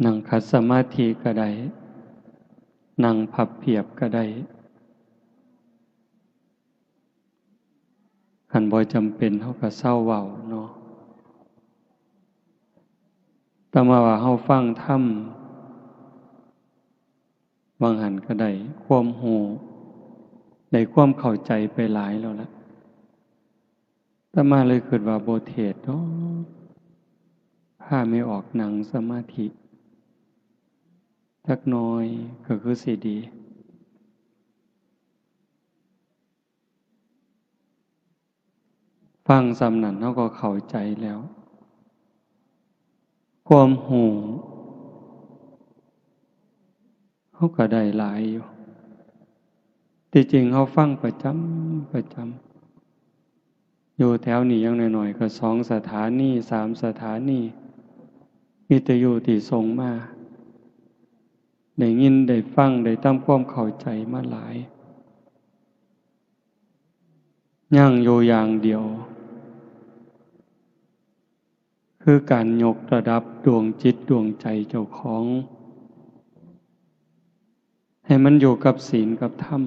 นั่งขัดสมาธิก็ได้นั่งพับเพียบก็ได้คันบ่จำเป็นเฮาก็เศร้าเว้าเนาะแต่มาว่าเฮาฟังธรรมบางหันก็ได้ความรู้ได้ความเข้าใจไปหลายแล้วล่ะแต่มาเลยคิดว่าบ่เทศน์เนาะพาไม่ออกนั่งสมาธิจักหน่อยก็คือสิดีฟังส่ำนั้นเฮาก็เข้าใจแล้วความรู้เฮาก็ได้หลายอยู่ที่จริงเฮาฟังประจำอยู่แถวนี้อย่างน้อยๆก็2สถานี3สถานีวิทยุที่ส่งมาได้ยินได้ฟังได้ทำความเข้าใจมาหลายยังอยู่อย่างเดียวคือการยกระดับดวงจิตดวงใจเจ้าของให้มันอยู่กับศีลกับธรรม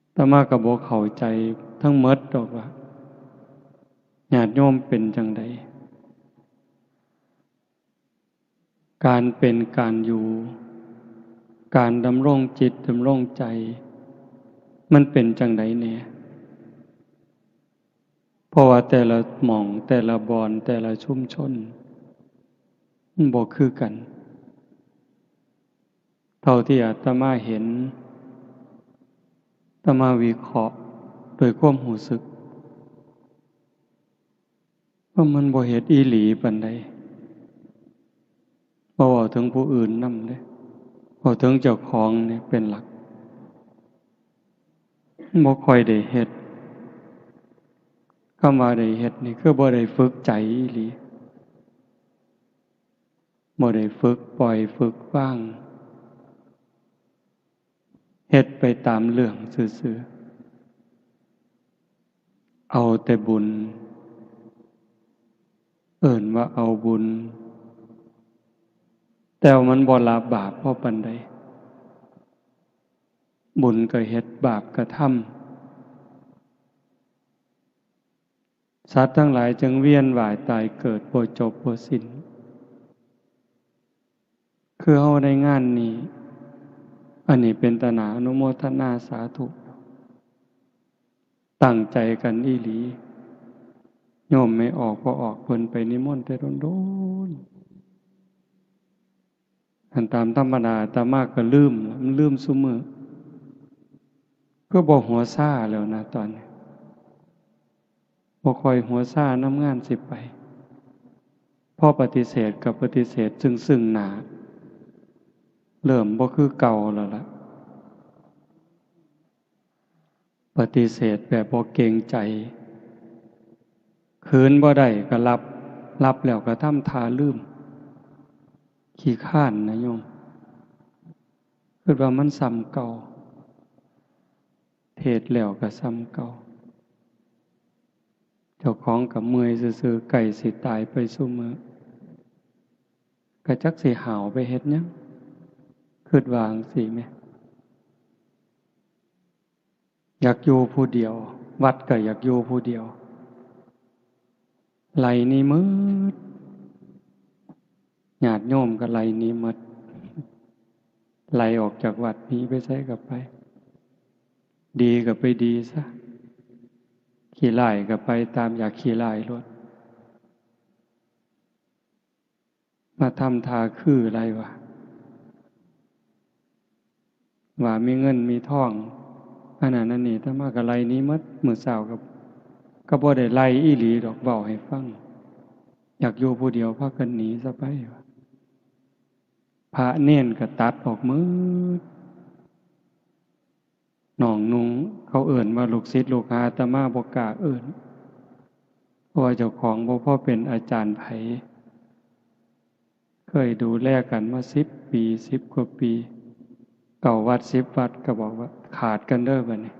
อาตมาก็บ่เข้าใจทั้งหมดดอกว่าญาติโยมเป็นจังใดการเป็นการอยู่การดำรงจิตดำรงใจมันเป็นจังใดแน่เพราะว่าแต่ละหม่องแต่ละบอนแต่ละชุมชนมันบ่คือกันเท่าที่อาตมาเห็นอาตมาวิเคราะห์โดยความรู้สึกว่ามันบ่เฮ็ดอีหลีปานใดบ่เว้าถึงผู้อื่นนำเด้เว้าถึงเจ้าของนี่เป็นหลักบ่ค่อยได้เฮ็ดคำว่าได้เฮ็ดนี่คือบ่ได้ฝึกใจอีหลีบ่ได้ฝึกปล่อยฝึกวางเฮ็ดไปตามเรื่องซื่อๆเอาแต่บุญเอิ้นว่าเอาบุญแต่ว่ามันบ่ละบาปพอปานใดบุญก็เฮ็ดบาปก็ทำสัตว์ทั้งหลายจึงเวียนว่ายตายเกิดบ่จบบ่สิ้นคือเฮาได้งานนี้อันนี้เป็นตนาอนุโมทนาสาธุตั้งใจกันอีหลีโยมไม่ออกก็ออกเพิ่นไปนิมนต์แต่โดนๆอันตามธรรมดาอาตมาก็ลืมมันลืมซุมื้อก็บ่หัวซ่าแล้วนะตอนนี้บ่ค่อยหัวซ่านำงานสิไปพอปฏิเสธกับปฏิเสธซึ่งหน้าเริ่มบ่คือเก่าแล้วล่ะปฏิเสธแบบบ่เกรงใจคืนบ่ได้ก็รับแล้วก็ทำท่าลืมขี้คร้านนะโยมคิดว่ามันซ้ำเก่าเทศแล้วก็ซ้ำเก่าเจ้าของก็เมื่อยซื่อๆใกล้สิตายไปซุมื้อก็จักสิหาวไปเฮ็ดหยังคิดว่าจั่งซี้แหมอยากอยู่ผู้เดียววัดก็อยากอยู่ผู้เดียวไล่หนี้หมดญาติโยมก็ไล่หนี้หมดไล่ออกจากวัดหนีไปไสก็ไปดีก็ไปดีซะขี้ร้ายก็ไปตามอยากขี้ร้ายโลดมาทำท่าคืออะไรวะว่ามีเงินมีทองอันนั้นอันนี้ถ้ามาก็ไล่หนี้หมดมื้อเช้าก็บ่ได้ไล่อีหลีดอกเว้าให้ฟังอยากอยู่ผู้เดียวพากันหนีซะไปวะพระเณรก็ตัดออกหมดน้องนุ่งเขาเอิ้นว่าลูกศิษย์ลูกหาอาตมาบ่กล้าเอิ้นเพราะว่าเจ้าของบ่พอเป็นอาจารย์ไผเคยดูแลกันมา10 ปี10 กว่าปีเก่าวัด10 วัดก็บอกว่าขาดกันเด้อบัดนี้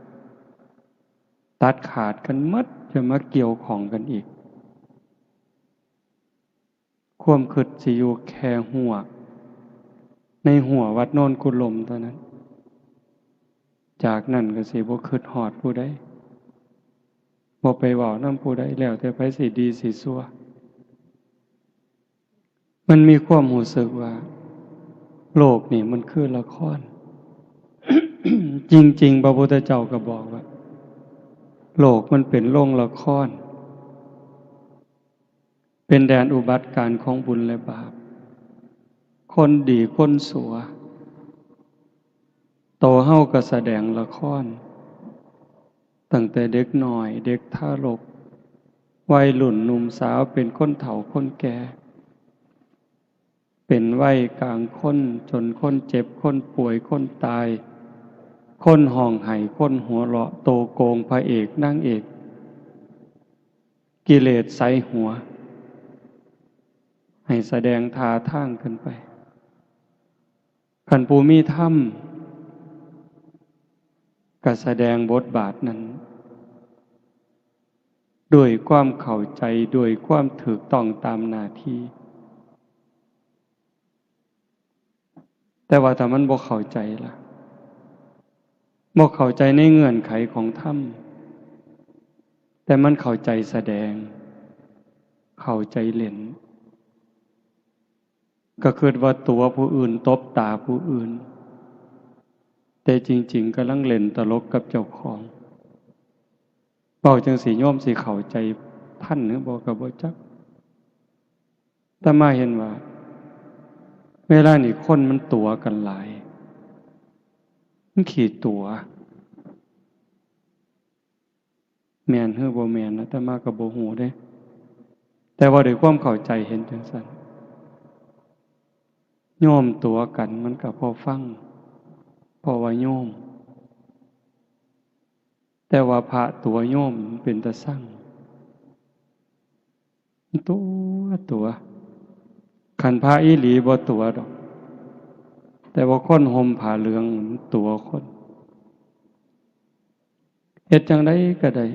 ตัดขาดกันหมดจะมาเกี่ยวข้องกันอีก ความคิดสิอยู่แค่หัวในหัววัดโนนกุลมเท่านั้นจากนั้นก็สิบ่คิดฮอดผู้ใดบ่ไปเว้านำผู้ใดแล้วแต่ไผสิดีสิชั่วมันมีความรู้สึกว่าโลกนี่มันคือละคร จริงๆพระพุทธเจ้าก็บอกว่าโลกมันเป็นโรงละครเป็นแดนอุบัติการของบุญและบาปคนดีคนสัวโตเฮาก็แสดงละครตั้งแต่เด็กน้อยเด็กทารกวัยรุ่นหนุ่มสาวเป็นคนเฒ่าคนแก่เป็นวัยกลางคนจนคนเจ็บคนป่วยคนตายคนห้องไห้คนหัวเราะโตโกงพระเอกนางเอกกิเลสใส่หัวให้แสดงท่าทางขึ้นไปคันผู้มีธรรมก็แสดงบทบาทนั้นด้วยความเข้าใจด้วยความถูกต้องตามหน้าที่แต่ว่าถ้ามันบ่เข้าใจล่ะบ่เข้าใจในเงื่อนไขของธรรมแต่มันเข้าใจแสดงเข้าใจเล่นก็คิดว่าตัวผู้อื่นตบตาผู้อื่นแต่จริงๆกำลังเล่นตลกกับเจ้าของเว้าจังสิโยมสิเข้าใจท่านหรือบ่ก็บ่จักแต่มาเห็นว่าเวลานี่คนมันตัวกันหลายมันขี้ตัวแม่นหรือบ่แม่นนะแต่มาก็บ่ฮู้เด้แต่ว่าด้วยความเข้าใจเห็นจังซั่นโยมตัวกันมันก็พอฟังเพราะว่าโยมแต่ว่าพระตัวโยมมันเป็นตาสั่งตัวคันพระอีหลีบ่ตัวดอกแต่ว่าคนห่มผ้าเหลืองมันตัวคนเฮ็ดจังได๋ก็ได้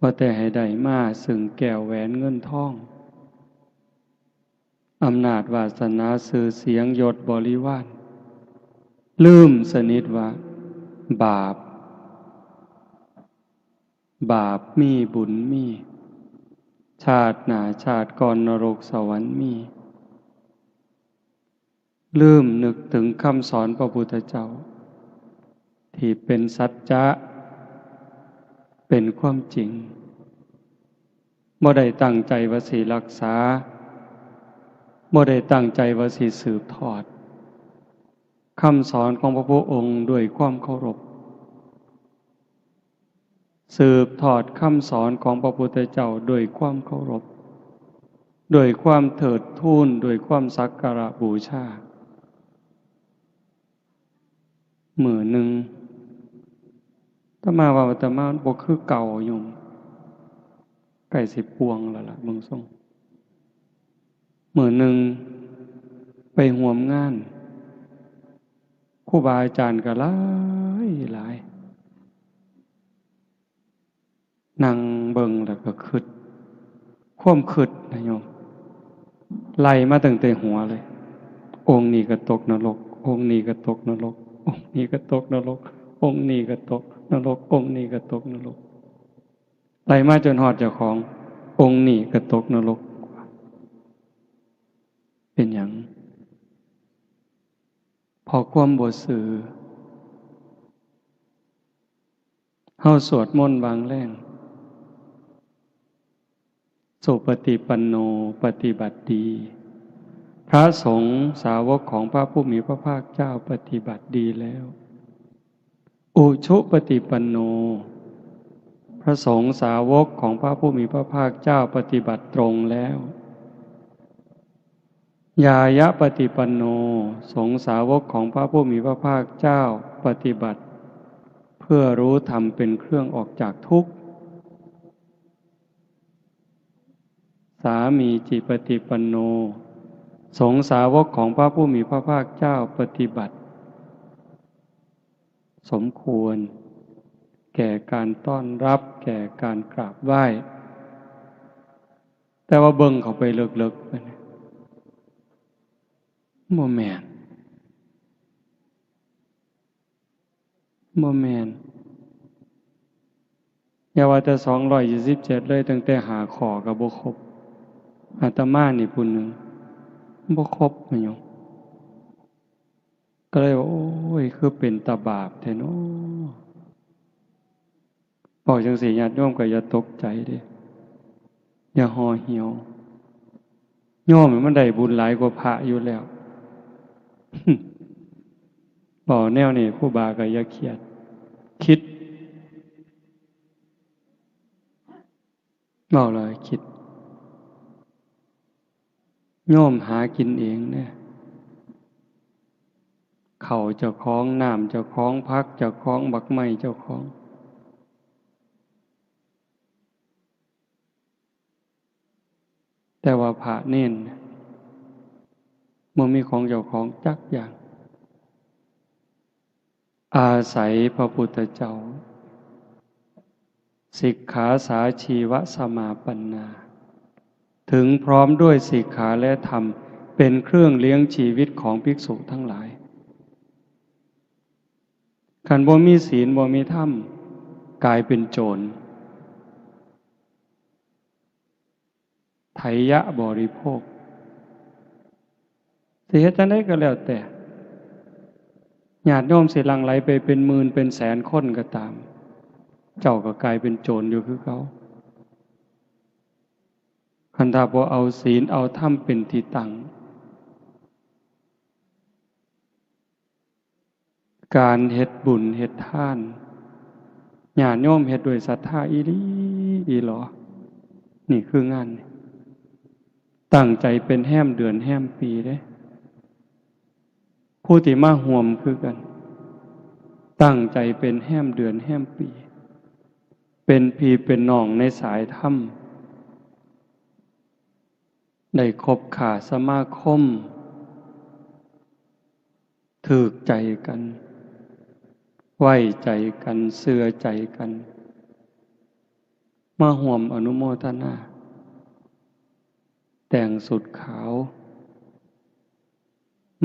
ว่าแต่ให้ได้มาซึ่งแก้วแหวนเงินทองอำนาจวาสนาชื่อเสียงยศบริวารลืมสนิทว่าบาปมีบุญมีชาติหน้าชาติก่อนนรกสวรรค์มีลืมนึกถึงคำสอนพระพุทธเจ้าที่เป็นสัจจะเป็นความจริงบ่ได้ตั้งใจว่าสิรักษาบ่ได้ตั้งใจว่าสิสืบทอดคำสอนของพระพุทธองค์ด้วยความเคารพสืบทอดคำสอนของพระพุทธเจ้าด้วยความเคารพด้วยความเถิดทูนด้วยความสักการะบูชามื้อหนึ่งอาตมาว่าอาตมาบ่คือเก่าอยู่ใกล้สิปวงแล้วล่ะเบิ่งทรงมื้อหนึ่งไปร่วมงานครูบาอาจารย์ก็หลายนั่งเบิ่งแล้วก็คิดความคิดนะโยมไล่มาตั้งแต่หัวเลยองค์นี้ก็ตกนรกองค์นี้ก็ตกนรกองค์นี้ก็ตกนรกองค์นี้ก็ตกนรกองค์นี้ก็ตกนรกไล่มาจนฮอดเจ้าขององค์นี้ก็ตกนรกเป็นหยังพอความบ่ซื่อเฮาสวดมนต์บางแรงสุปฏิปันโนปฏิบัติดีพระสงฆ์สาวกของพระผู้มีพระภาคเจ้าปฏิบัติดีแล้วอุชุปฏิปันโนพระสงฆ์สาวกของพระผู้มีพระภาคเจ้าปฏิบัติตรงแล้วญายะปฏิปันโนสงฆ์สาวกของพระผู้มีพระภาคเจ้าปฏิบัติเพื่อรู้ธรรมเป็นเครื่องออกจากทุกข์สามีจิปฏิปันโนสงฆ์สาวกของพระผู้มีพระภาคเจ้าปฏิบัติสมควรแก่การต้อนรับแก่การกราบไหว้ แต่ว่าเบิ่งเข้าไปลึกๆไปเนี่ยบ่แม่นบ่แม่นอย่าว่าแต่227เลยตั้งแต่หาข้อก็บ่ครบอาตมานี่ผู้หนึงบ่ครบแม่นหยังก็เลยว่าโอ้ยคือเป็นตาบาปแท้เนาะบอกจังซี่ญาติโยมก็อย่าตกใจเด้อย่าห่อเหี่ยวโยมมันได้บุญหลายกว่าพระอยู่แล้ว บอกแนวนี้ครูบาก็อย่าเครียดคิดบอกเลยคิดโยมหากินเองเนี่ยเขาเจ้าของน้ำเจ้าของพักเจ้าของบักไม้เจ้าของแต่ว่าพระเน้นมันมีของเจ้าของจักอย่างอาศัยพระพุทธเจ้าสิกขาสาชีวสมาปันนาถึงพร้อมด้วยสิกขาและธรรมเป็นเครื่องเลี้ยงชีวิตของภิกษุทั้งหลายขันบ่มีศีลบ่มีธรรมกลายเป็นโจรไถยะบริโภคสิเฮ็ดจังได๋ก็แล้วแต่ญาติโยมสิหลั่งไหลไปเป็นหมื่นเป็นแสนคนก็ตามเจ้าก็กลายเป็นโจรอยู่คือเขาคันถ้าบ่เอาศีลเอาธรรมเป็นที่ตั้งการเฮ็ดบุญเฮ็ดทานญาติโยมเฮ็ดด้วยศรัทธาอีหลีอีหลอนี่คืองานตั้งใจเป็นแห้มเดือนแห้มปีเด้ผู้ที่มาห่วมคือกันตั้งใจเป็นแห้มเดือนแห้มปีเป็นพี่เป็นน้องในสายธรรมได้คบขาสมาคมถูกใจกันไว้ใจกันเชื่อใจกันมาห่วมอนุโมทนาแต่งสุดขาว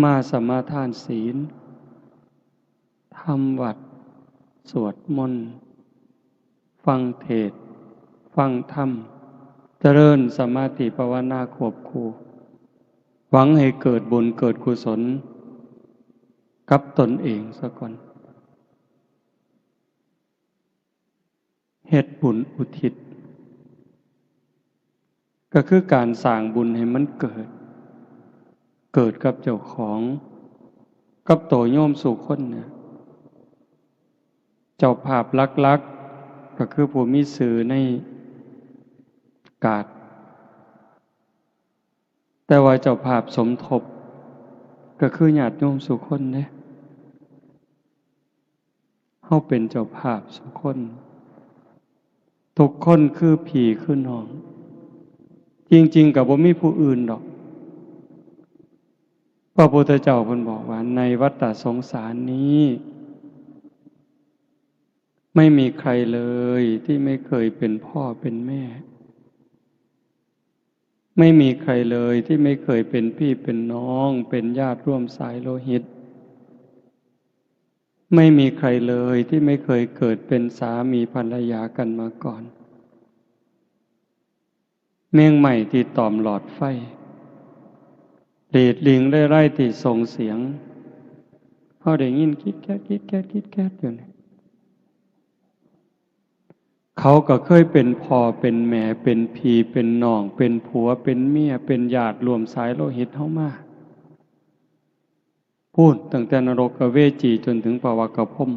มาสมาทานศีลทำวัดสวดมนต์ฟังเทศน์ฟังธรรมเจริญสมาธิภาวนาควบคู่หวังให้เกิดบุญเกิดกุศลกับตนเองซะก่อนเฮ็ดบุญอุทิศก็คือการสร้างบุญให้มันเกิดกับเจ้าของกับโตโยมสู่คนเนี่ยเจ้าภาพลักๆก็คือผู้มีสื่อในกาศแต่ว่าเจ้าภาพสมทบก็คือญาติโยมสู่คนเนี่ยเฮาเป็นเจ้าภาพสู่คนทุกคนคือพี่คือน้องจริงๆก็บ่มีผู้อื่นดอกพระพุทธเจ้าเพิ่นบอกว่าในวัฏสงสารนี้ไม่มีใครเลยที่ไม่เคยเป็นพ่อเป็นแม่ไม่มีใครเลยที่ไม่เคยเป็นพี่เป็นน้องเป็นญาติร่วมสายโลหิตไม่มีใครเลยที่ไม่เคยเกิดเป็นสามีภรรยากันมาก่อนแมงใหม่ที่ตอมหลอดไฟเดดลิงไร่ๆที่ส่งเสียงเขาได้ยินคิดแก๊ดอยู่เนี่ยเขาก็เคยเป็นพ่อเป็นแม่เป็นพี่เป็นน้องเป็นผัวเป็นเมียเป็นญาติรวมสายโลหิตเฮามาพูดตั้งแต่นรกเวจีจนถึงปวากพรหม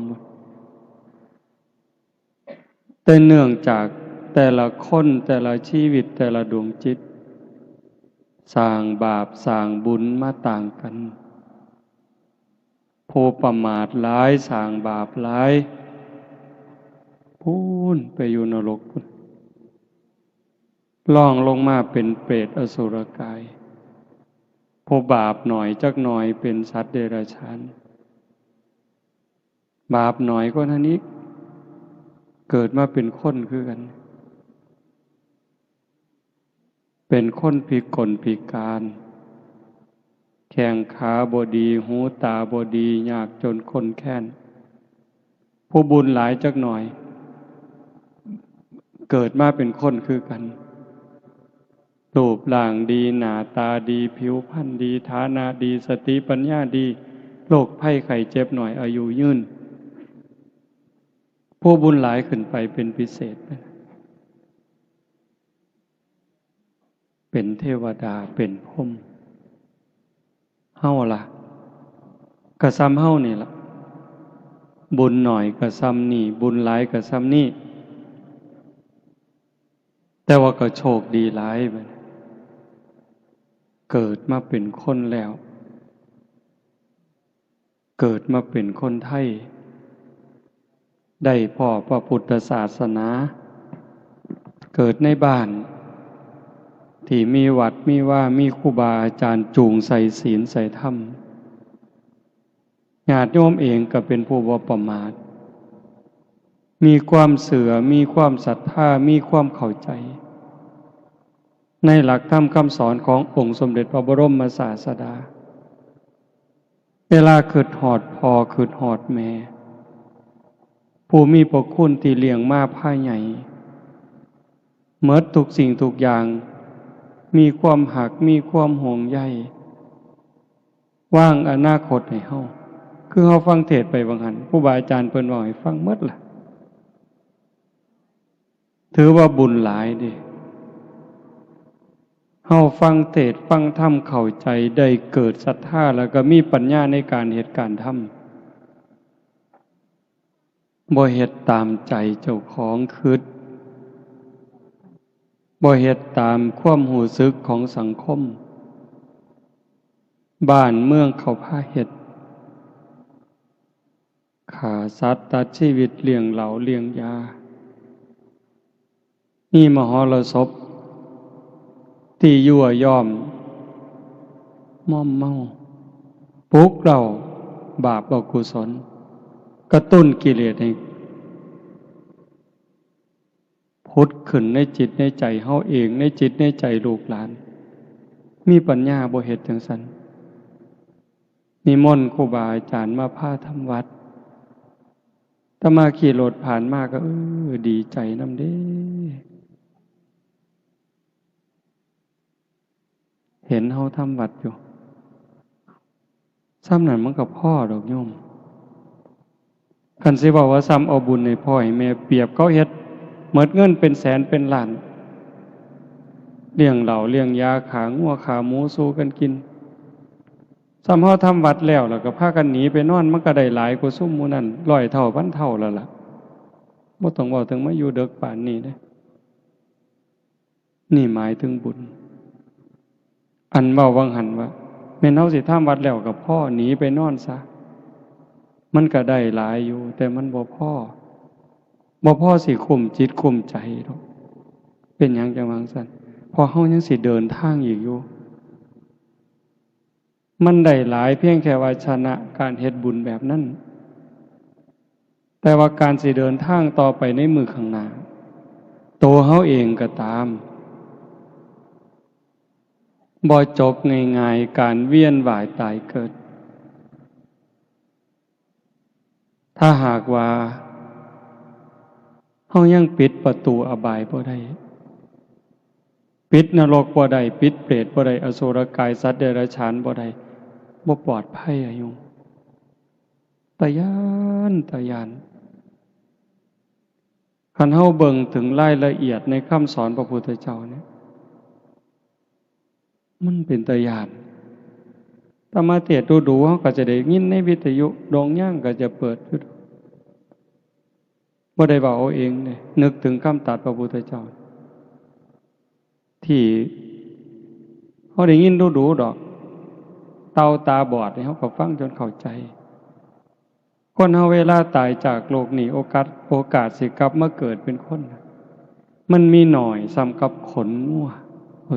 แต่เนื่องจากแต่ละคนแต่ละชีวิตแต่ละดวงจิตสร้างบาปสร้างบุญมาต่างกันผู้ประมาทหลายสร้างบาปหลายพูนไปอยู่นรกพุ่นล่องลงมาเป็นเปรตอสุรกายผู้บาปหน่อยจักหน่อยเป็นสัตว์เดรัจฉานบาปหน่อยก็นั้นอีกเกิดมาเป็นคนคือกัน เป็นคนพิกลพิการแข้งขาบ่ดีหูตาบ่ดียากจนคนแค้นผู้บุญหลายจักหน่อยเกิดมาเป็นคนคือกันรูปร่างดีหน้าตาดีผิวพรรณดีฐานะดีสติปัญญาดีโรคภัยไข้เจ็บหน่อยอายุยืนผู้บุญหลายขึ้นไปเป็นพิเศษเป็นเทวดาเป็นพรหมเฮาล่ะกะซ้ำเฮานี่ล่ะบุญหน่อยกะซ้ำนี่บุญหลายกะซ้ำนี่แต่ว่าก็โชคดีหลายบัดเกิดมาเป็นคนแล้วเกิดมาเป็นคนไทยได้พ่อพระพุทธศาสนาเกิดในบ้านที่มีวัดมีว่ามีครูบาอาจารย์จูงใส่ศีลใส่ธรรมญาติโยมเองก็เป็นผู้บ่ประมาทมีความเสื่อมีความศรัทธามีความเข้าใจในหลักธรรมคำสอนขององค์สมเด็จพระบรมศาสดาเวลาคิดฮอดพ่อคิดฮอดแม่ผู้มีพระคุณที่เลี้ยงมาพาใหญ่เมิดทุกสิ่งทุกอย่างมีความหักมีความห่วงใยว่างอนาคตให้เฮาคือเฮาฟังเทศน์ไปบางหันครูบาอาจารย์เพิ่นเว้าให้ฟังหมดล่ะถือว่าบุญหลายเด้เฮาฟังเทศน์ฟังธรรมเข้าใจได้เกิดศรัทธาแล้วก็มีปัญญาในการเฮ็ดการทำบ่เฮ็ดตามใจเจ้าของคิดบ่เฮ็ดตามความรู้สึกของสังคมบ้านเมืองเขาพาเฮ็ดฆ่าสัตว์ตัดชีวิตเลี้ยงเหล้าเลี้ยงยานี่มหรสพที่ยั่วย้อมม่อมเมาปลุกเราบาปอกุศลกระตุ้นกิเลสให้พุทธขึ้นในจิตในใจเฮาเองในจิตในใจลูกหลานมีปัญญาบ่เฮ็ดจังซั่นนิมนต์ครูบาอาจารย์มาพาทำวัดอาตมาขี่รถผ่านมาก็ดีใจนำเด้เห็นเฮาทำวัดอยู่ซ้ำนั้นมันก็พ่อดอกโยมคันสิบอกว่าซ้ำเอาบุญให้พ่อให้แม่เปรียบเขาเฮ็ดหมดเงินเป็นแสนเป็นล้านเลี้ยงเหล้าเลี้ยงยาขางัวขาหมูสู้กันกินซ้ำเฮาทำวัดแล้วก็พากันหนีไปนอนมันก็ได้หลายกว่าซุ่มหมู่นั้น100 เท่าพันเท่าแล้วล่ะบ่ต้องเว้าถึงมาอยู่ดึกปานนี้เด้นี่หมายถึงบุญอันเว้าวังหันว่าแม่นเฮาสิทำวัดแล้วก็พ่อหนีไปนอนซะมันก็ได้หลายอยู่แต่มันบ่พอสิคุมจิตคุมใจดอกเป็นหยังจังว่าซั่นพอเฮายังสิเดินทางอีกอยู่มันได้หลายเพียงแค่ว่าชนะการเฮ็ดบุญแบบนั้นแต่ว่าการสิเดินทางต่อไปในมือข้างหน้าตัวเฮาเองก็ตามบ่จบง่ายๆการเวียนว่ายตายเกิดถ้าหากว่าเฮายังปิดประตูอบายบ่ได้ปิดนรกบ่ได้ปิดเปรตบ่ได้อสุรกายสัตว์เดรัจฉานบ่ได้บ่ปลอดภัยอะโยมตะยานคันเฮาเบิ่งถึงรายละเอียดในคำสอนพระพุทธเจ้าเนี่ยมันเป็นตะยานถ้ามาเทศน์ดูๆเฮาก็จะได้ยินในวิทยุดงย่างก็จะเปิดอยู่บ่ได้เว้าเอาเองเด้นึกถึงคำตรัสพระพุทธเจ้าที่เขาได้ยินดูดอกเตาตาบอดเขาก็ฟังจนเข้าใจคนเฮาเวลาตายจากโลกนี้โอกาสสิกลับมาเกิดเป็นคนมันมีหน่อยซ้ำกับขนงัว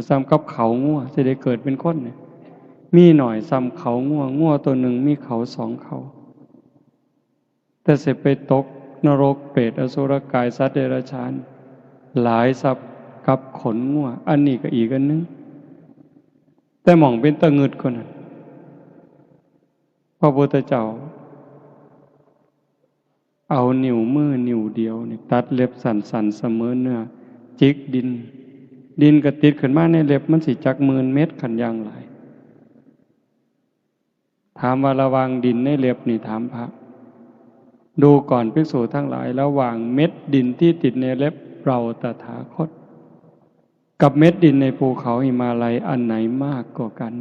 ซ้ำกับเขางัวสิได้เกิดเป็นคนเนี่ยมีหน่อยซ้ำเขางัวตัวหนึ่งมีเขา2 เขาแต่สิไปตกนรกเปรตอสุรกายสัตว์เดรัจฉานหลายสับ กับขนงัวอันนี้ก็อีกอันนึงแต่หม่องเป็นตะงึดคนนั้นพระพุทธเจ้าเอานิ้วมือนิ้วเดียวนี่ตัดเล็บสันๆเสมอเนื้อจิกดินก็ติดขึ้นมาในเล็บมันสิจัก10,000 เม็ดขันอย่างหลายถามว่าระวังดินในเล็บนี่ถามพระดูก่อนภิกษุทั้งหลายระหว่างเม็ดดินที่ติดในเล็บเราตถาคตกับเม็ดดินในภูเขาหิมาลัยอันไหนมากกว่ากัน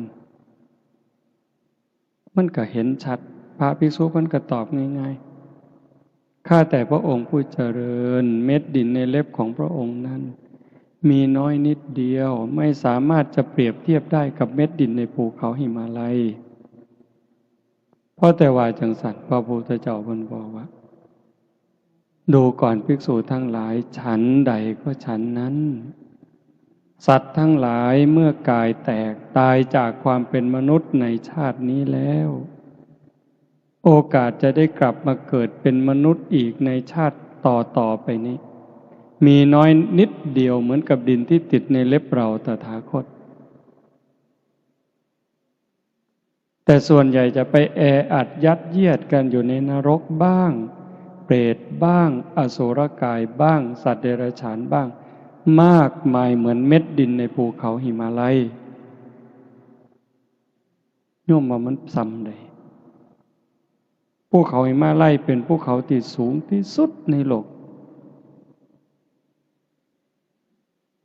มันก็เห็นชัดพระภิกษุมันก็ตอบง่ายๆข้าแต่พระองค์ผู้เจริญเม็ดดินในเล็บของพระองค์นั้นมีน้อยนิดเดียวไม่สามารถจะเปรียบเทียบได้กับเม็ดดินในภูเขาหิมาลัยเพราะแต่ว่าจังสัตว์พระพุทธเจ้าเพิ่นบอกว่าดูก่อนภิกษุทั้งหลายฉันใดก็ฉันนั้นสัตว์ทั้งหลายเมื่อกายแตกตายจากความเป็นมนุษย์ในชาตินี้แล้วโอกาสจะได้กลับมาเกิดเป็นมนุษย์อีกในชาติต่อไปนี้มีน้อยนิดเดียวเหมือนกับดินที่ติดในเล็บเราตถาคตแต่ส่วนใหญ่จะไปแออัดยัดเยียดกันอยู่ในนรกบ้างเปรตบ้างอสุรกายบ้างสัตว์เดรัจฉานบ้างมากมายเหมือนเม็ดดินในภูเขาหิมาลัยโยมว่ามันซ้ำใดภูเขาหิมาลัยเป็นภูเขาที่สูงที่สุดในโลก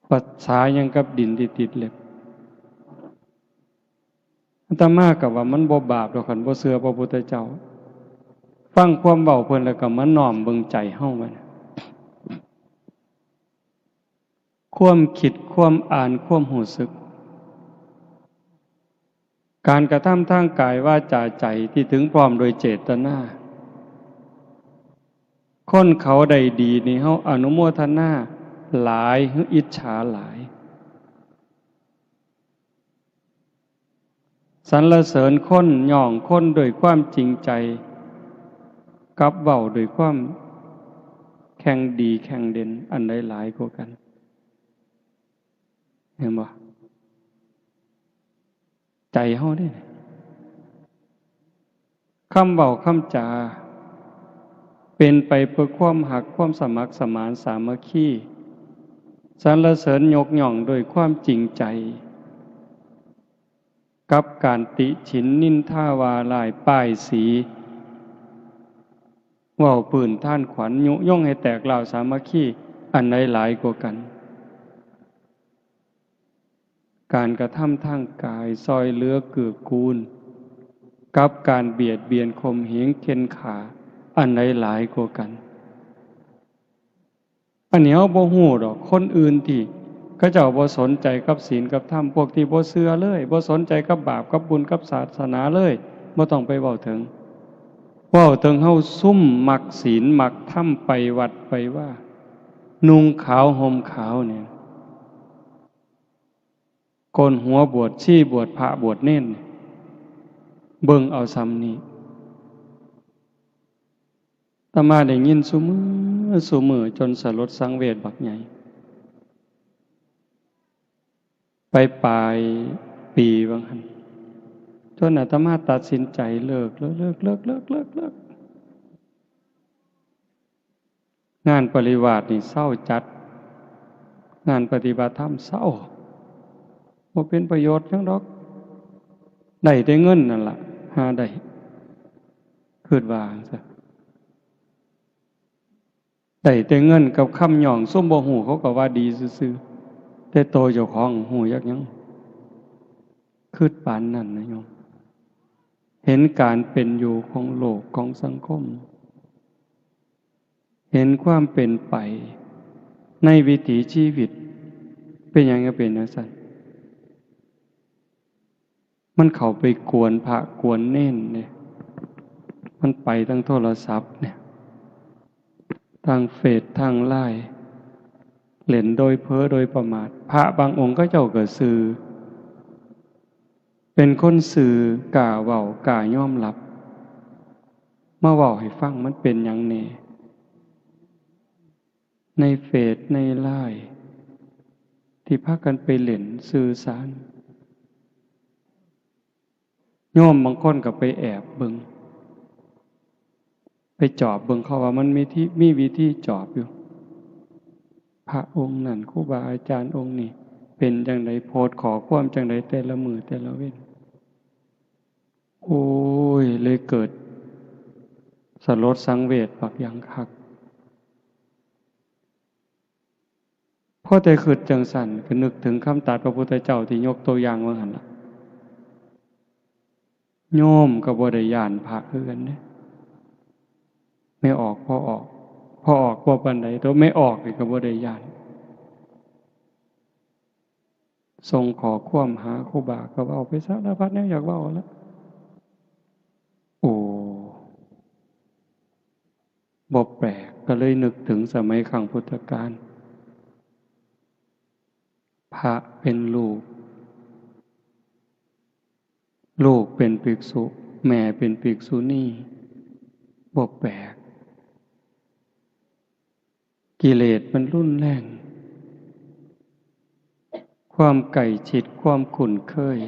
ปัจฉายังกับดินที่ติดเล็บอาตมากับว่ามันบ่บาปดอกคันบ่เชื่อพระพุทธเจ้าฟังความเว้าเพิ่นแล้วก็มาน้อมเบิ่งใจเฮามันความคิดความอ่านความรู้สึกการกระทำทางกายวาจาใจที่ถึงพร้อมโดยเจตนาคนเขาได้ดีนี่เฮาอนุโมทนาหลายหรืออิจฉาหลายสรรเสริญคนย่องคนโดยความจริงใจกับเว้าโดยความแข่งดีแข่งเด่นอันใดหลายกว่ากันเห็นบ่ใจเฮาได้คำเว้าคำจาเป็นไปเพื่อความหักความสมัครสมานสามัคคีสรรเสริญยกย่องโดยความจริงใจกับการติฉินนินทาวาลายป้ายสีเว้าปืนท่านขวัญยุยงให้แตกเหล่าสามัคคีอันใดหลายกว่ากันการกระทำทางกายซอยเหลือเกื้อกูลกับการเบียดเบียนข่มเหงเข็นขาอันใดหลายกว่ากันอันนี้เฮาบ่ฮู้ดอกคนอื่นที่เขาเจ้าบ่สนใจกับศีลกับธรรมพวกที่บ่เชื่อเลยบ่สนใจกับบาปกับบุญกับศาสนาเลยบ่ต้องไปเว้าถึงเฮาซุ่มมักศีลมักธรรมไปวัดไปว่านุ่งขาวห่มขาวเนี่ยโกนหัวบวชชีบวชพระบวชเน้นเบิ่งเอาซ้ำนี้อาตมาได้ยินซุมื้อจนสลดสังเวชบักใหญ่ไปปลายปีบางหันจนอาตมาตัดสินใจเลิกงานปริวาสนี่เศร้าจัดงานปฏิบัติธรรมเศร้าบ่เป็นประโยชน์จังดอกได้แต่เงินนั่นล่ะหาได้คิดว่าซะได้แต่เงินกับคำหย่องซุ่มบ่ฮู้เขาก็ว่าดีซื่อๆแต่โตเจ้าของฮู้ยักหยังคิดปานนั้นนะโยมเห็นการเป็นอยู่ของโลกของสังคมเห็นความเป็นไปในวิถีชีวิตเป็นหยังก็เป็นจังซั่นมันเข้าไปกวนพระกวนเน้นเนี่ยมันไปทั้งโทรศัพท์เนี่ยทางเฟซทางไลน์เล่นโดยเพ้อโดยประมาทพระบางองค์ก็เจ้าก็สื่อเป็นคนสื่อกล้าเว้ากล้ายอมรับมาเว้าให้ฟังมันเป็นหยังแน่ในเฟซในไลน์ ที่พากันไปเล่นสื่อสารโยมบางคนก็ไปแอบเบิ่งไปจอบเบิ่งเขาว่ามันมีวิธีจอบอยู่พระองค์นั่นครูบาอาจารย์องค์นี้เป็นจังไดโพสต์ขอความจังไดแต่ละมือแต่ละเว้นโอ้ยเลยเกิดสลดสังเวชบักอย่างคักพอแต่คิดจังสั่นก็นึกถึงคำตรัสพระพุทธเจ้าที่ยกตัวอย่างว่าหั่นล่ะโยมก็บ่ได้ย้านพระคือกันเด้ไม่ออกพอออกบ่ปานใดตัวไม่ออกนี่ก็บ่ได้ย้านส่งขอความหาครูบาก็เว้าไปสารพัดแนวอยากเว้าแล้วโอ้บ่แปลกก็เลยนึกถึงสมัยครั้งพุทธกาลพระเป็นลูกเป็นภิกษุแม่เป็นภิกษุณีบ่แปลกกิเลสมันรุนแรงความไก่ฉิดความคุ้นเคย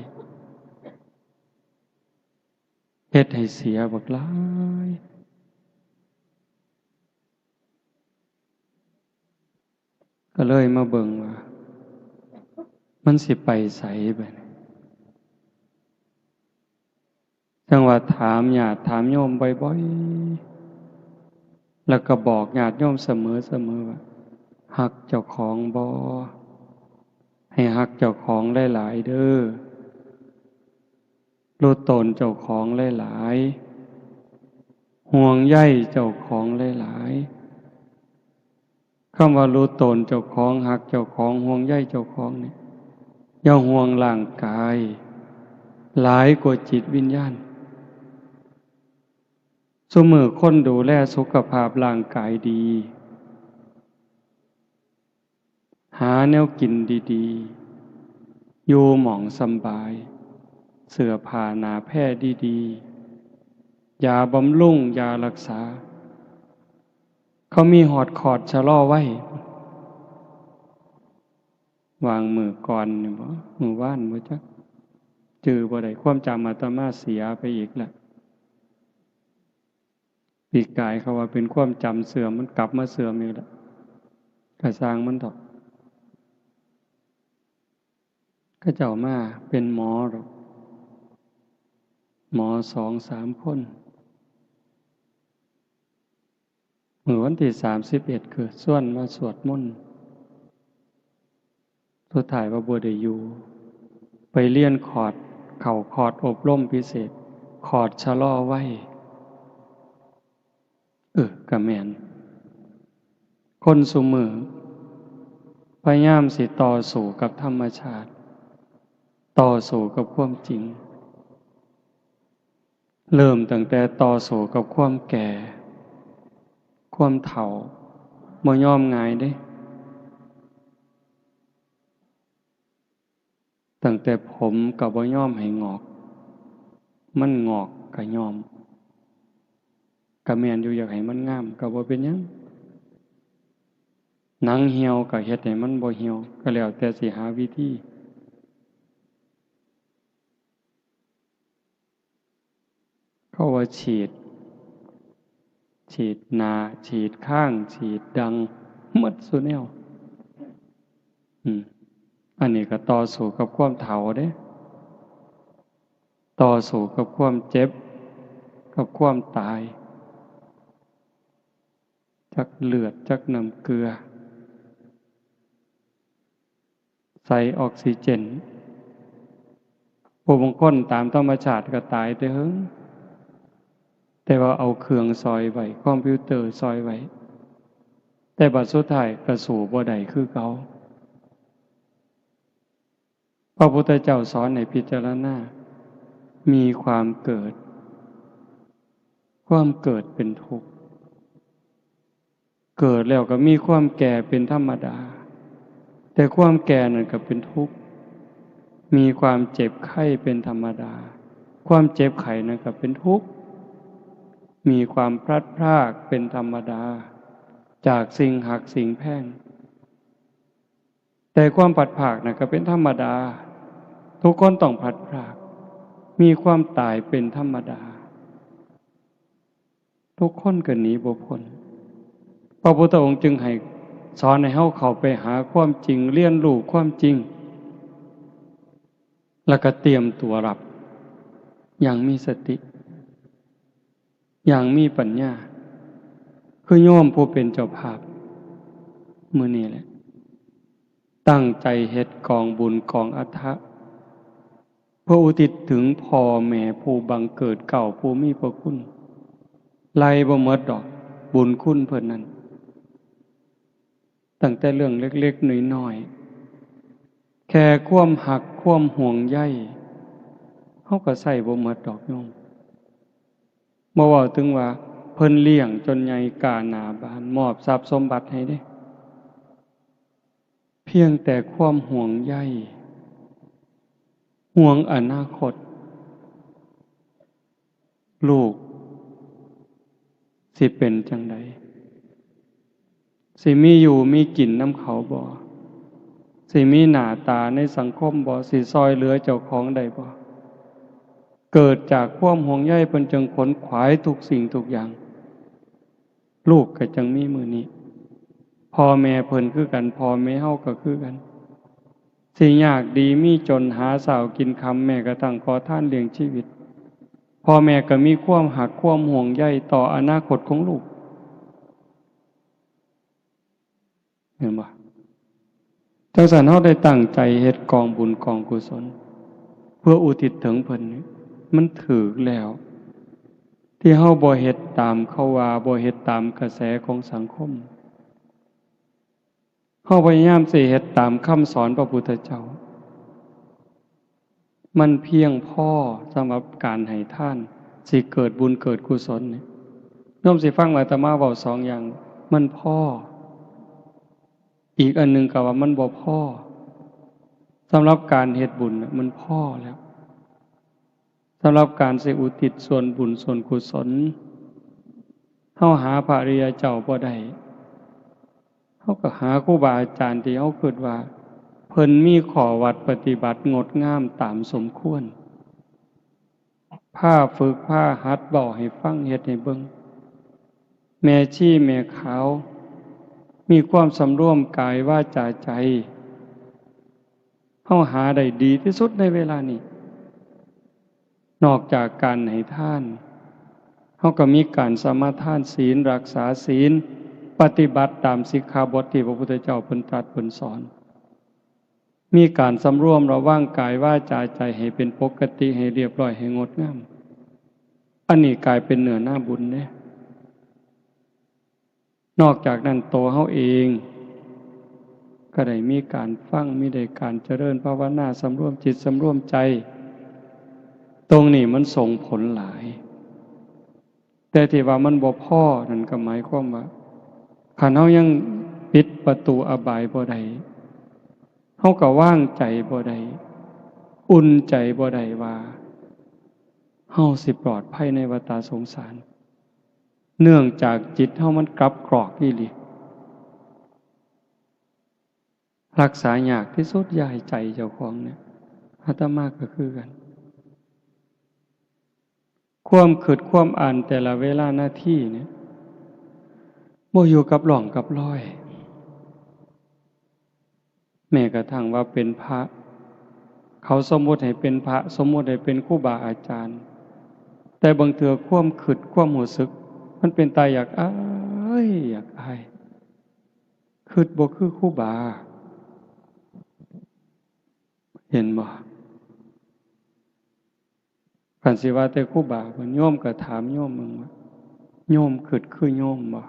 เฮ็ดให้เสียบักหลายก็เลยมาเบิ่งว่ามันสิไปไสบัดนี้จังว่าถามญาติถามโยมบ่อยๆแล้วก็บอกญาติโยมเสมอว่าฮักเจ้าของบ่ให้ฮักเจ้าของหลายๆเด้อรู้ตนเจ้าของหลายๆห่วงใยเจ้าของหลายๆคำว่ารู้ตนเจ้าของฮักเจ้าของห่วงใยเจ้าของนี่อย่าห่วงร่างกายหลายกว่าจิตวิญญาณซุมื้อคนดูแลสุขภาพร่างกายดีหาแนวกินดีๆอยู่หม่องสำบายเสื้อผ้าหนาแพร่ดีๆยาบำรุงยารักษาเขามีหอดคอร์ดชะลอไว้วางมือก่อนนี่บ่มือว่านบ่จักจือบ่ได้ความจำอาตมาเสียไปอีกแล้วปีกายเขาว่าเป็นความจำเสื่อมมันกลับมาเสื่อมอีกแล้วกระสร้างมันดอกก็เจ้ามาเป็นหมอหรอกหมอ2-3 คนเมื่อวันที่31คือส่วนมาสวดมนต์สุดท้ายว่าบ่ได้อยู่ไปเรียนคอร์สเข้าคอร์สอบรมพิเศษคอร์สชะลอไว้ก็แม่นคนซุมื้อพยายามสิต่อสู้กับธรรมชาติต่อสู้กับความจริงเริ่มตั้งแต่ต่อสู้กับความแก่ความเฒ่าบ่ยอมง่ายเด้ตั้งแต่ผมก็บ่ยอมให้งอกมันงอกก็ยอมก็แม่นอยู่อยากให้มันงามก็บ่เป็นหยังหนังเหี่ยวก็เฮ็ดให้มันบ่เหี่ยวก็แล้วแต่สิหาวิธีเขาว่าฉีดหน้าฉีดข้างฉีดดังหมดซุแนวอันนี้ก็ต่อสู้กับความเฒ่าเด้ต่อสู้กับความเจ็บกับความตายจักเลือดจักน้ำเกลือใส่ออกซิเจนผู้บางคนตามธรรมชาติก็ตายแต่เฮิงแต่ว่าเอาเครื่องซอยไว้คอมพิวเตอร์ซอยไว้แต่บัดสุดท้ายก็สู่บ่ได้คือเก่าพระพุทธเจ้าสอนให้พิจารณามีความเกิดเป็นทุกข์เกิดแล้วก็มีความแก่เป็นธรรมดาแต่ความแก่นั่นก็เป็นทุกข์มีความเจ็บไข้เป็นธรรมดาความเจ็บไข้นั่นก็เป็นทุกข์มีความพลัดพรากเป็นธรรมดาจากสิ่งหักสิ่งแพงแต่ แต่ความผัดผากนะก็เป็นธรรมดาทุกคนต้องผัดผากมีความตายเป็นธรรมดาทุกคนก็หนีบ่พ้นพระพุทธองค์จึงให้สอนให้เฮาเข้าไปหาความจริงเรียนรู้ความจริงแล้วก็เตรียมตัวรับอย่างมีสติอย่างมีปัญญาคือโยมผู้เป็นเจ้าภาพมื้อนี้แหละตั้งใจเฮ็ดกองบุญกองอทะเพื่ออุทิศถึงพ่อแม่ผู้บังเกิดเก่าผู้มีพระคุณไล่บ่หมดดอกบุญคุณเพิ่นนั้นตั้งแต่เรื่องเล็กๆน้อยๆแค่ความหักความห่วงใยเฮาก็ใส่บ่หมดดอกโยมบ่เว้าถึงว่าเพิ่นเลี้ยงจนใหญ่กาหน้าบ้านมอบทรัพย์สมบัติให้เด้เพียงแต่ความห่วงใยห่วงอนาคตลูกสิเป็นจังใดสิมีอยู่มีกินน้ำเขาบ่สิมีหน้าตาในสังคมบ่สิซอยเหลือเจ้าของได้บ่เกิดจากความห่วงใยเพิ่นจึงขนขวายทุกสิ่งทุกอย่างลูกก็จังมีมื้อนี้พ่อแม่เพิ่นคือกันพ่อแม่เฮาก็คือกันสิยากดีมีจนหาเช้ากินค่ำแม่ก็ตั้งขอทานเลี้ยงชีวิตพ่อแม่ก็มีความหักความห่วงใยต่ออนาคตของลูกเห็นบ่จังซั่นเฮาได้ตั้งใจเฮ็ดกองบุญกองกุศลเพื่ออุทิศถึงเพิ่นนี่มันถูกแล้วที่เฮาบ่เฮ็ดตามเขาว่าบ่เฮ็ดตามกระแสของสังคมเฮาพยายามสิเฮ็ดตามคำสอนพระพุทธเจ้ามันเพียงพอสำหรับการให้ทานสิเกิดบุญเกิดกุศลนี่โยมสิฟังอาตมาเว้า2อย่างมันพออีกอันหนึ่งก็ว่ามันบ่พอสำหรับการเฮ็ดบุญมันพอแล้วสำหรับการสิอุทิศส่วนบุญส่วนกุศลเฮาหาพระอริยเจ้าบ่ได้เฮาก็หาครูบาอาจารย์ที่เฮาคิดว่าเพิ่นมีข้อวัดปฏิบัติงดงามตามสมควรพาฝึกพาหัดเว้าให้ฟังเฮ็ดให้เบิ่งแม่ชีแม่ขาวมีความสำรวมกายวาจาใจเฮาหาได้ดีที่สุดในเวลานี้นอกจากการให้ทานเฮาก็มีการสมาทานศีลรักษาศีลปฏิบัติตามสิกขาบทที่พระพุทธเจ้าเพิ่นตรัสเพิ่นสอนมีการสำรวมระวังกายวาจาใจให้เป็นปกติให้เรียบร้อยให้งดงามอันนี้กลายเป็นเนื้อหน้าบุญเด้นอกจากนั้นตัวเฮาเองก็ได้มีการฟังมีได้การเจริญภาวนาสำรวมจิตสำรวมใจตรงนี้มันส่งผลหลายแต่ที่ว่ามันบ่พอนั่นก็หมายความว่าคันเฮายังปิดประตูอบายบ่ได้เฮาก็ว่างใจบ่ได้อุ่นใจบ่ได้ว่าเฮาสิปลอดภัยในวัฏสงสารเนื่องจากจิตเฮามันกลับกรอกอีหลีรักษายากที่สุดอย่าให้ใจเจ้าของเนี่ยอาตมาก็คือกันความคิดความอ่านแต่ละเวลาหน้าที่เนี่ยบ่อยู่กับหล่องกับรอยแม้กระทั่งว่าเป็นพระเขาสมมุติให้เป็นพระสมมุติให้เป็นครูบาอาจารย์แต่บางเทื่อความคิดความรู้สึกมันเป็นตาอยากอายอยากอายคิดบ่คือครูบาเห็นบ่คันสิว่าแต่ครูบาเพิ่นโยมก็ถามโยมมึงว่าโยมคิดคือโยมบ่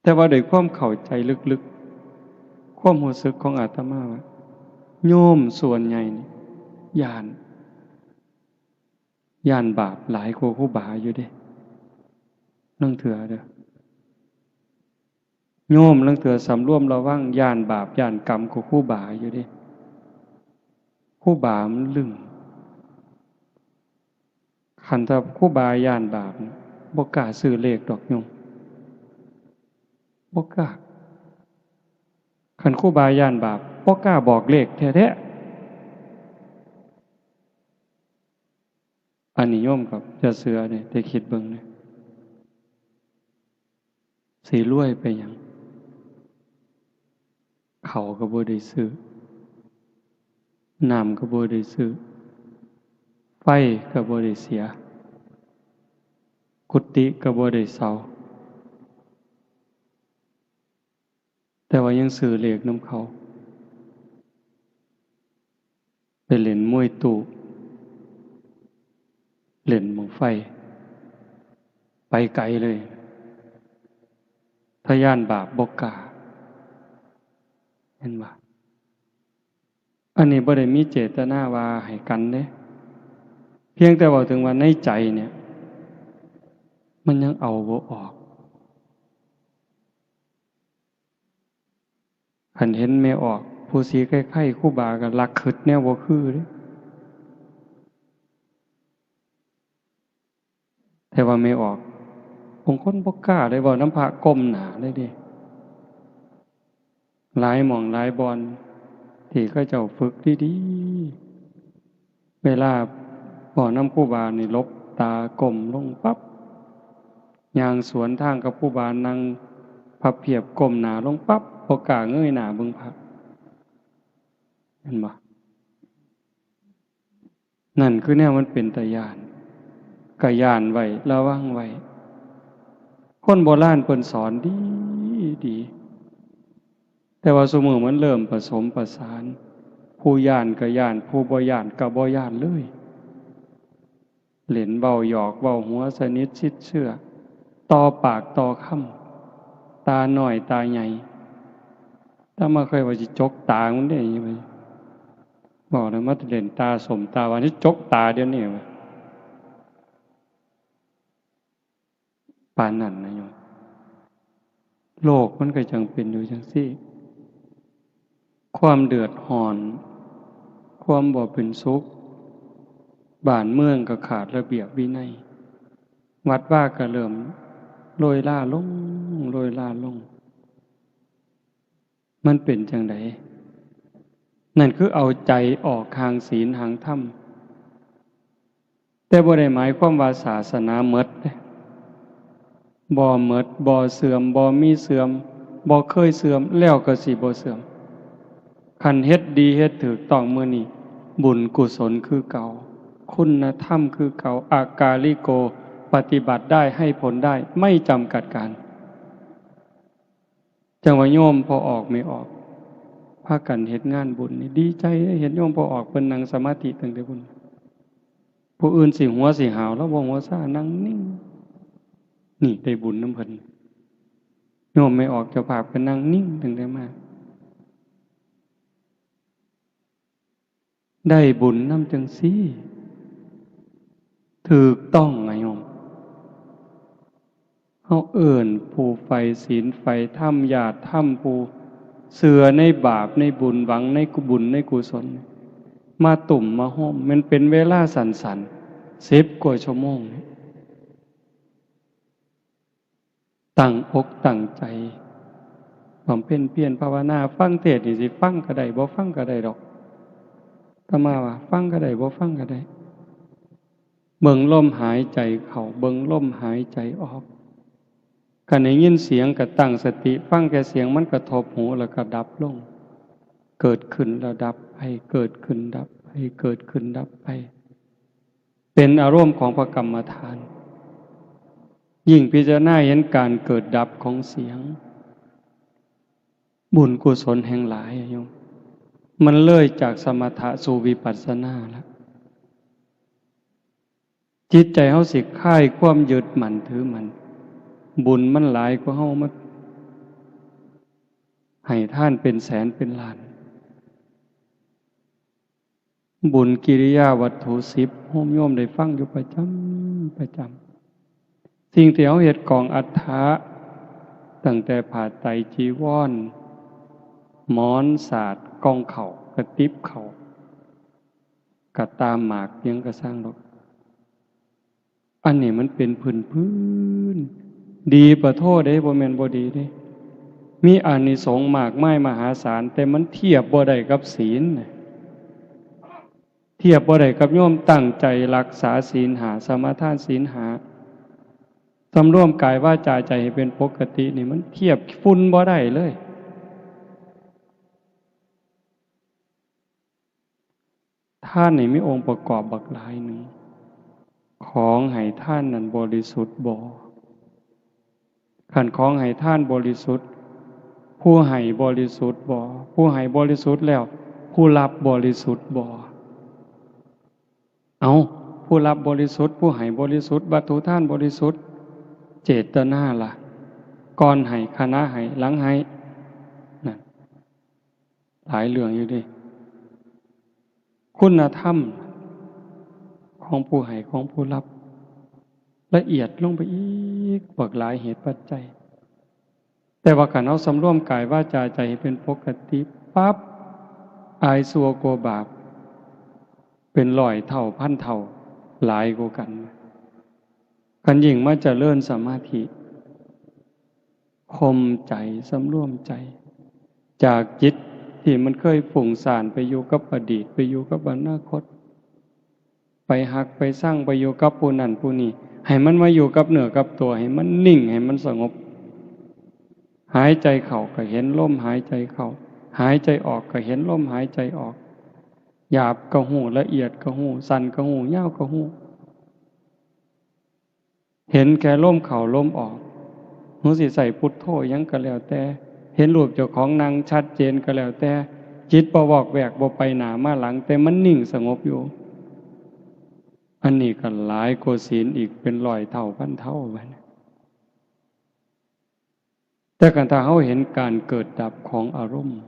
แต่ว่าด้วยความเข้าใจลึกๆความรู้สึกของอาตมาว่าโยมส่วนใหญ่นี่ย่านบาปหลายกว่าครูบาอยู่เด้นั่งเถื่อเด้อโยมนั่งเถื่อสำรวมระวังย่านบาปย่านกรรมกว่าครูบาอยู่เด้ครูบามันลึงคันถ้าครูบาย่านบาปบ่กล้าซื้อเลขดอกโยมบ่กล้า คันครูบาย่านบาปบ่กล้าบอกเลขแท้ๆอันนี้โยมกับจะเสือเนี่ยได้คิดเบิ่งเนี่ยสิรวยไปหยังเขาก็บ่ได้ซื้อน้ำก็บ่ได้ซื้อไฟก็บ่ได้เสียกุฏิก็บ่ได้เซาแต่ว่ายังซื้อเลขนำเขาไปเล่นมวยตู้เล่นบั้งไฟไปไกลเลยถ้าย่านบาปบ่กล้าเห็นบ่อันนี้บ่ได้มีเจตนาว่าให้กันเด้เพียงแต่ว่าถึงว่าในใจเนี่ยมันยังเอาบ่ออกคันเห็นไม่ออกผู้สีใกล้ๆครูบาก็ลักขึดแนวบ่คือเด้แต่ว่าไม่ออกบางคนบ่กล้าได้เว้าน้ำพระก้มหน้าได้เด้หลายหม่องหลายบอนที่เขาเจ้าฝึกดีๆเวลาบ่น้ำครูบานี่ลบตาก้มลงปั๊บย่างสวนทางกับครูบานั่งพับเพียบก้มหน้าลงปั๊บบ่กล้าเงยหน้าเบิ่งพระเห็นบ่นั่นคือแนวมันเป็นตาย้านก็ย้านไว้ระวังไว้คนโบราณเพิ่นสอนดีแต่ว่าซุมื้อมันเริ่มผสมประสานผู้ย้านก็ย้านผู้บ่ย้านก็บ่ย้านเลยเล่นเว้าหยอกเว้าหัวสนิทชิดเชื่อต่อปากต่อคำตาน้อยตาใหญ่ถ้ามาเคยว่าสิจกตามันได้ยังไงบอกเลยมาเล่นตาสมตาวันนี้จกตาเดี๋ยวนี้ปานนั้นนะโยมโลกมันก็จังเป็นอยู่จังซี่ความเดือดร้อน ความบ่เป็นสุขบ้านเมืองก็ขาดระเบียบวินัยวัดว่าก็เริ่มโรยล่าลงโรยล่าลงมันเป็นจังไดนั่นคือเอาใจออกทางศีลทางธรรมแต่บ่ได้หมายความว่าศาสนาหมดเด้บ่หมดบ่เสื่อมบ่มีเสื่อมบ่เคยเสื่อมแล้วก็สิบ่เสื่อมคันเฮ็ดดีเฮ็ดถูกต้องมื้อนี้บุญกุศลคือเก่าคุณธรรมคือเก่าอากาลิโกปฏิบัติได้ให้ผลได้ไม่จำกัดการจังว่าโยมพอออกไม่ออกพากันเฮ็ดงานบุญนี่ดีใจเห็นโยมพอออกเพิ่นนั่งสมาธิตั้งแต่บุญผู้อื่นสิหัวสิหาวแล้วบ่หัวซ่านั่งนิ่งนี่ได้บุญนำเพิ่นโยมไม่ออกเจ้าภาพก็นั่งนิ่งตั้งแต่มาได้บุญนำจังซี่ถูกต้องไงโยมเฮาเอิ้นผู้ใฝ่ศีลใฝ่ธรรมญาติธรรมผู้เชื่อในบาปในบุญหวังในบุญในกุศลมาตุ่มมาห้อมมันเป็นเวลาสั้นๆ10 กว่าชั่วโมงตั้งอกตั้งใจบำเพ็ญเพียรภาวนาฟังเทศน์นี่สิฟังก็ได้บ่ฟังก็ได้ดอกอาตมาว่าฟังก็ได้บ่ฟังก็ได้เบิ่งลมหายใจเข้าเบิ่งลมหายใจออกคันได้ยินเสียงก็ตั้งสติฟังแค่เสียงมันกระทบหูแล้วก็ดับลงเกิดขึ้นแล้วดับไปเกิดขึ้นดับไปเกิดขึ้นดับไปเป็นอารมณ์ของพระกรรมฐานยิ่งพิจารณาเห็นการเกิดดับของเสียงบุญกุศลแห่งหลายโยมมันเลยจากสมถะสู่วิปัสสนาแล้วจิตใจเฮาสิคลายความยึดมั่นถือมั่นบุญมันหลายกว่าเฮามาให้ท่านเป็นแสนเป็นล้านบุญกิริยาวัตถุ10โฮมโยมได้ฟังอยู่ประจำสิ่งที่เฮาเฮ็ดกองอัฏฐะตั้งแต่ผ้าไตรจีวรหมอนสาดกองเข่ากระติบเข่ากระตามหมากยังกระสร้างดอกอันนี้มันเป็นพื้นดีประโทษเด้บ่แม่นบ่ดีเด้ มีอานิสงส์มากมายมหาศาลแต่มันเทียบบ่ได้กับศีลเทียบบ่ได้กับโยมตั้งใจรักษาศีลหาสมาทานศีลหาสำรวมกายวาจาใจให้เป็นปกตินี่มันเทียบฝุ่นบ่ได้เลยท่านนี่มีองค์ประกอบบักหลายหนึ่งของให้ท่านนั้นบริสุทธิ์บ่ขันของให้ท่านบริสุทธิ์ผู้ให้บริสุทธิ์บ่ผู้ให้บริสุทธิ์แล้วผู้รับบริสุทธิ์บ่เอาผู้รับบริสุทธิ์ผู้ให้บริสุทธิ์วัตถุท่านบริสุทธิ์เจตนาล่ะก่อนให้คณะให้หลังให้นั่นหลายเรื่องอยู่ดิคุณธรรมของผู้ให้ของผู้รับละเอียดลงไปอีกบักหลายเหตุปัจจัยแต่ว่าการเอาสำรวมกายวาจาใจให้เป็นปกติปั๊บอายสัวกลัวบาปเป็นร้อยเท่าพันเท่าหลายกว่ากันยิ่งมาเจริญสมาธิข่มใจสำรวมใจจากจิตที่มันเคยฝุ่งซ่านไปอยู่กับอดีตไปอยู่กับอนาคตไปหักไปสร้างไปอยู่กับผู้นั้นผู้นี้ให้มันมาอยู่กับเนื้อกับตัวให้มันนิ่งให้มันสงบหายใจเข้าก็เห็นลมหายใจเข้าหายใจออกก็เห็นลมหายใจออกหยาบก็หูละเอียดก็หูสั่นก็หูยาวก็หูเห็นแค่ลมเข้าลมออกหูสิใส่พุทโธยังก็แล้วแต่เห็นรูปเจ้าของนางชัดเจนก็แล้วแต่จิตบ่วอกแวกบ่ไปหน้ามาหลังแต่มันนิ่งสงบอยู่อันนี้ก็หลายกว่าศีลอีกเป็นร้อยเท่าพันเท่าไปแต่กันถ้าเขาเห็นการเกิดดับของอารมณ์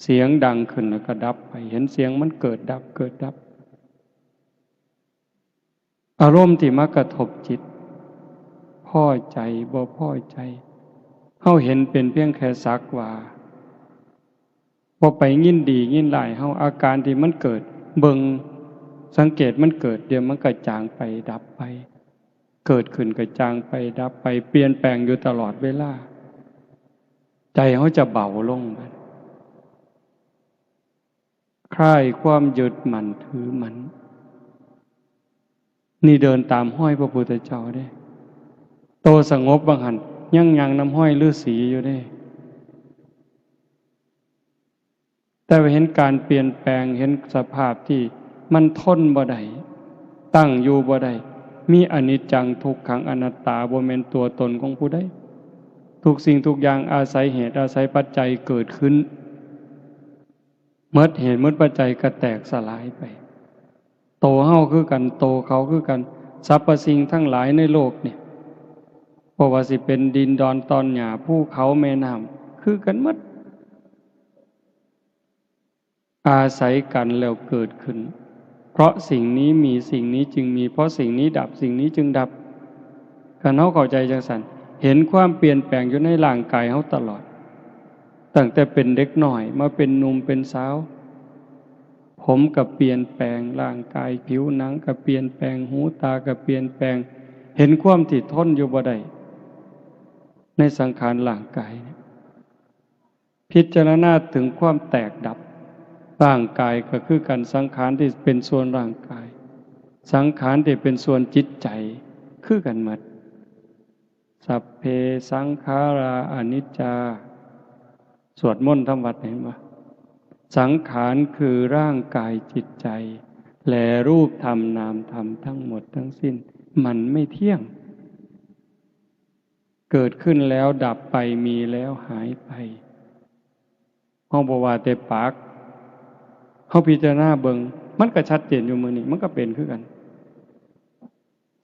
เสียงดังขึ้นแล้วก็ดับไปเห็นเสียงมันเกิดดับเกิดดับอารมณ์ที่มากระทบจิตพอใจบ่พอใจเขาเห็นเป็นเพียงแค่สักว่าพอไปยินดียินร้ายเขาอาการที่มันเกิดเบิ่งสังเกตมันเกิดเดี๋ยวมันก็จางไปดับไปเกิดขึ้นก็จางไปดับไปเปลี่ยนแปลงอยู่ตลอดเวลาใจเขาจะเบาลงไปคลายความยึดมั่นถือมั่นนี่เดินตามห้อยพระพุทธเจ้าได้โตสงบบางหันยังน้ำห้อยฤาษีอยู่ได้แต่เห็นการเปลี่ยนแปลงเห็นสภาพที่มันทนบ่ได้ตั้งอยู่บ่ได้มีอนิจจังทุกขังอนัตตาบ่แม่นตัวตนของผู้ใดทุกสิ่งทุกอย่างอาศัยเหตุอาศัยปัจจัยเกิดขึ้นเมื่อเหตุเมื่อปัจจัยก็แตกสลายไปโตเฮาคือกันโตเขาคือกันสรรพสิ่งทั้งหลายในโลกเนี่ยบ่ว่าสิเป็นดินดอนตอนหญ้าภูเขาแม่น้ำคือกันหมดอาศัยกันแล้วเกิดขึ้นเพราะสิ่งนี้มีสิ่งนี้จึงมีเพราะสิ่งนี้ดับสิ่งนี้จึงดับการเฮาเข้าใจจังซั่นเห็นความเปลี่ยนแปลงอยู่ในร่างกายเฮาตลอดตั้งแต่เป็นเด็กน้อยมาเป็นหนุ่มเป็นสาวผมก็เปลี่ยนแปลงร่างกายผิวหนังก็เปลี่ยนแปลงหูตาก็เปลี่ยนแปลงเห็นความที่ทนอยู่บ่ได้ในสังขารร่างกายพิจารณาถึงความแตกดับร่างกายก็คือการสังขารที่เป็นส่วนร่างกายสังขารที่เป็นส่วนจิตใจคือกันหมดสัพเพสังขาราอนิจจาสวดมนต์ทำวัดเห็นปะสังขารคือร่างกายจิตใจและรูปธรรมนามธรรมทั้งหมดทั้งสิ้นมันไม่เที่ยงเกิดขึ้นแล้วดับไปมีแล้วหายไปเฮาบ่ว่าแต่ปากเฮาพิจารณาเบิ่งมันก็ชัดเจนอยู่มื้อนี้มันก็เป็นคือกัน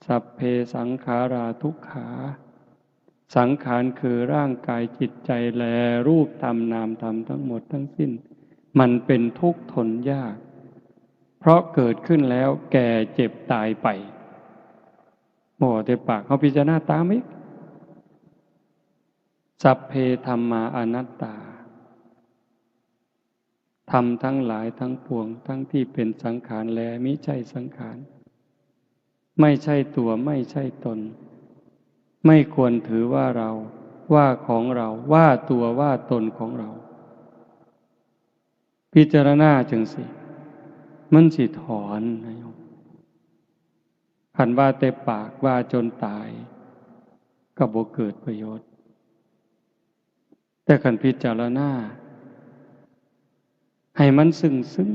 สัพเพสังขาราทุกขาสังขารคือร่างกายจิตใจและรูปธรรมนามธรรมทั้งหมดทั้งสิ้นมันเป็นทุกข์ทนยากเพราะเกิดขึ้นแล้วแก่เจ็บตายไปบ่แต่ปากเฮาพิจารณาตามอีกสัพเพธัมมาอนัตตาธรรมทั้งหลายทั้งปวงทั้งที่เป็นสังขารและมิใช่สังขารไม่ใช่ตัวไม่ใช่ตนไม่ควรถือว่าเรา ว่าของเราว่าตัวว่าตนของเราพิจารณาจังสิมันสิถอนนะโยมคันว่าแต่ปากว่าจนตายก็บ่เกิดประโยชน์แต่คันพิจารณาให้มันซึ้ง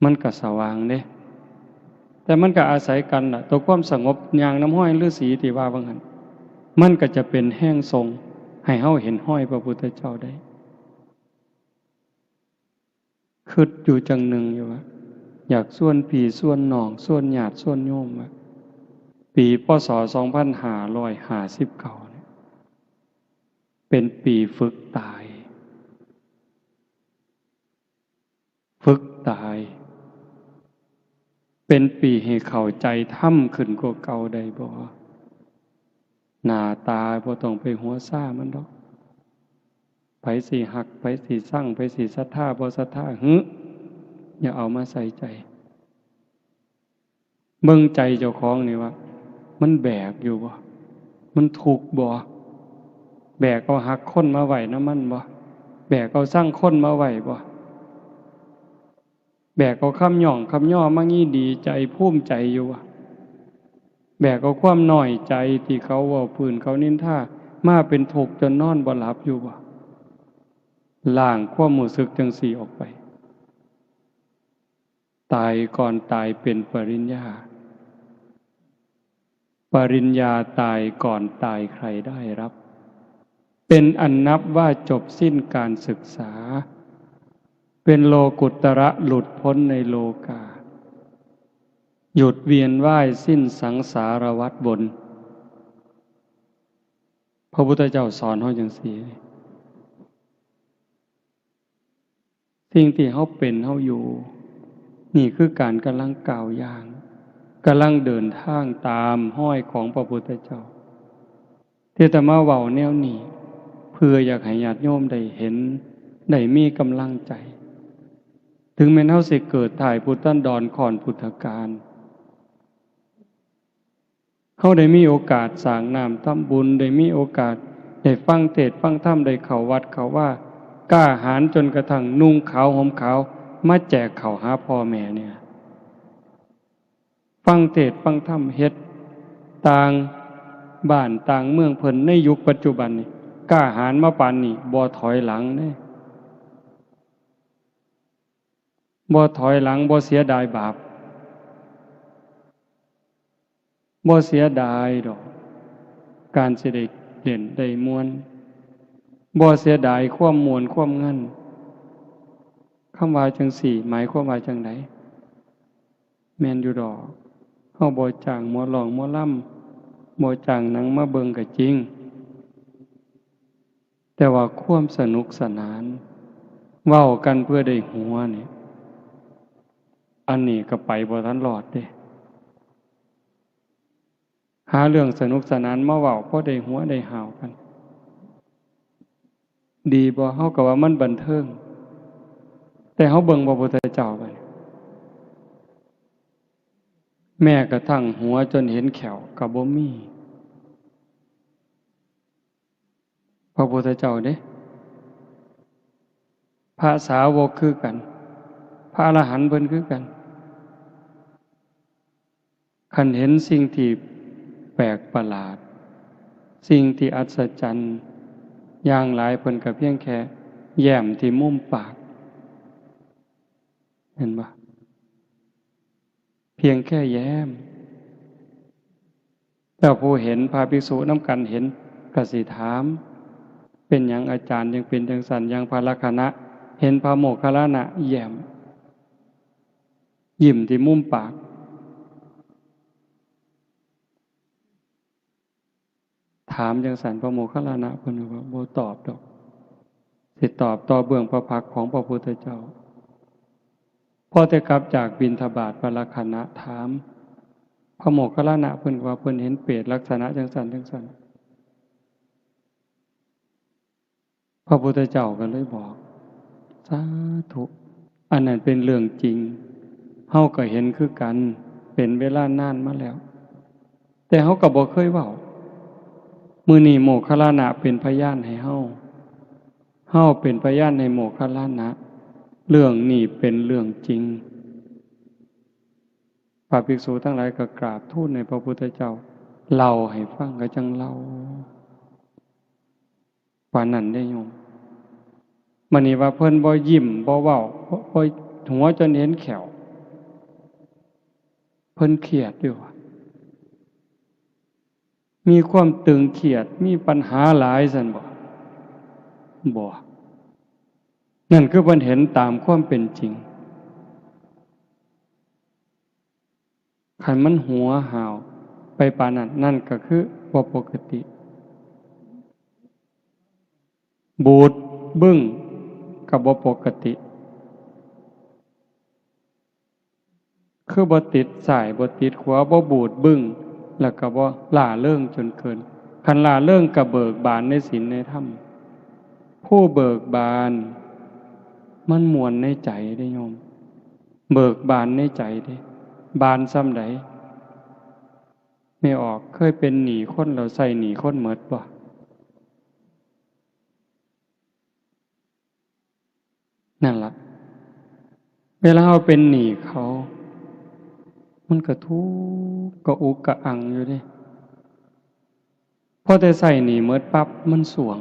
มันก็สว่างเด้แต่มันก็อาศัยกันน่ะตัวความสงบอย่างน้ำห้อยฤาษีที่ว่าว่างั้นมันก็จะเป็นแห้งทรงให้เฮาเห็นห้อยพระพุทธเจ้าได้คิดอยู่จังหนึ่งอยู่ว่าอยากส่วนพี่ส่วนน้องส่วนญาติส่วนโยมว่าปีพ.ศ. 2559เนี่ยเป็นปีฝึกตายเป็นปีให้เข้าใจธรรมขึ้นกว่าเก่าได้บ่หน้าตาบ่ต้องไปหัวซ่ามันดอกไผสิหักไผสิสั่งไผสิศรัทธาบ่ศรัทธาอย่าเอามาใส่ใจเบิ่งใจเจ้าของนี่ว่ามันแบกอยู่บ่มันทุกข์บ่แบกเอาหักคนมาไว้นำมันบ่แบกเอาสร้างคนมาไว้บ่แบกเอาคำหย่องคำย่อมางี้ดีใจภูมิใจอยู่บ่แบกเอาความน้อยใจที่เขาเว้าพื้นเขานินทามาเป็นทุกข์จนนอนบ่หลับอยู่บ่ล้างความรู้สึกจังสี่ออกไปตายก่อนตายเป็นปริญญาตายก่อนตายใครได้รับเป็นอันนับว่าจบสิ้นการศึกษาเป็นโลกุตระหลุดพ้นในโลกาหยุดเวียนว่ายสิ้นสังสารวัฏบนพระพุทธเจ้าสอนเฮาจังซี่สิ่งที่เฮาเป็นเฮาอยู่นี่คือการกำลังก้าวย่างกำลังเดินทางตามห้อยของพระพุทธเจ้าที่จะมาเว้าแนวนี้เพื่ออยากให้ญาติโยมได้เห็นได้มีกำลังใจถึงแม้เฮาสิเกิดถ่ายพุทธันดรก่อนพุทธกาลเฮาได้มีโอกาสสร้างน้ำทำบุญได้มีโอกาสได้ฟังเทศน์ฟังธรรมได้เข้าวัดเข้าว่ากล้าหาญจนกระทั่งนุ่งขาวห่มขาวมาแจกข้าวหาพ่อแม่เนี่ยฟังเทศน์ฟังธรรมเฮ็ดต่างบ้านต่างเมืองเพิ่นในยุคปัจจุบันนี่กล้าหาญมาปานนี้บ่ถอยหลังเด้บ่ถอยหลังบ่เสียดายบาปบ่เสียดายดอกการสิได้เด่นได้มวลบ่เสียดายความมวลความงันคำว่าจังสี่หมายความว่าจังไดแม่นอยู่ดอกเฮาบ่จ้างหมอร้องหมอลำบ่จ้างหนังมาเบิ่งก็จริงแต่ว่าความสนุกสนานเว้ากันเพื่อได้หัวนี่อันนี้ก็ไปบ่ทันรอดเด้หาเรื่องสนุกสนานมาเว้าพอได้หัวได้หาวกันดีบ่เฮาก็ว่ามันบันเทิงแต่เฮาเบิ่งพระพุทธเจ้าไปแม้กระทั่งหัวจนเห็นแขวก็บ่มีพระพุทธเจ้าเด้พระสาวกคือกันพระอรหันต์เพิ่นคือกันคันเห็นสิ่งที่แปลกประหลาดสิ่งที่อัศจรรย์อย่างหลายเพิ่นก็เพียงแค่แย้มที่มุมปากเห็นบ่เพียงแค่แย้มแต่ผู้เห็นพระภิกษุนำกันเห็นก็สิถามเป็นหยังอาจารย์ยังเป็นจังซั่นอย่างพระลักขณะเห็นพระโมคคัลลานะแย้มยิ้มที่มุมปากถามจังซั่นพระโมคคัลลานะเพิ่นว่าบ่ตอบดอกสิตอบต่อเบื้องพระพักตร์ของพระพุทธเจ้าพอแต่กลับจากบิณฑบาตพระลักขณะถามพระโมคคัลลานะเพิ่นว่าเพิ่นเห็นเปรตลักษณะจังซั่นจังซั่นพระพุทธเจ้าก็เลยบอกสาธุอันนั้นเป็นเรื่องจริงเฮาก็เห็นคือกันเป็นเวลานานมาแล้วแต่เฮาก็บ่เคยเว้า มื้อนี้โมคคัลลานะเป็นพยานให้เฮาเป็นพยานในโมคคัลลานะเรื่องนี้เป็นเรื่องจริงพระภิกษุทั้งหลายก็กราบทูลในพระพุทธเจ้าเล่าให้ฟังก็จังเล่าว่านั้นได้โยมมื้อนี้ว่าเพิ่นบ่ยิ้มบ่เว้าบ่หัวจนเห็นแขวเพิ่นเครียดอยู่มีความตึงเครียดมีปัญหาหลายซั่นบ่นั่นคือเพิ่นเห็นตามความเป็นจริงคันมันหัวหาวไปปานนั้นนั่นก็คือบ่ปกติบูดบึ้งก็บ่ปกติคือบ่ติดสายบ่ติดขวาบ่บูดบึ้งแล้วก็บ่ล่าเริงจนเกินคันล่าเริงก็เบิกบานในศีลในธรรมผู้เบิกบานมันม่วนในใจได้โยมเบิกบานในใจเด้บานส่ำใดไม่ออกเคยเป็นหนี้คนแล้วใส่หนี้คนหมดบ่นั่นล่ะเวลาเราเป็นหนี้เขามันก็ทุกข์ก็อุกกะอังอยู่ดิพอแต่ใส่หนี้หมดปั๊บมันสวง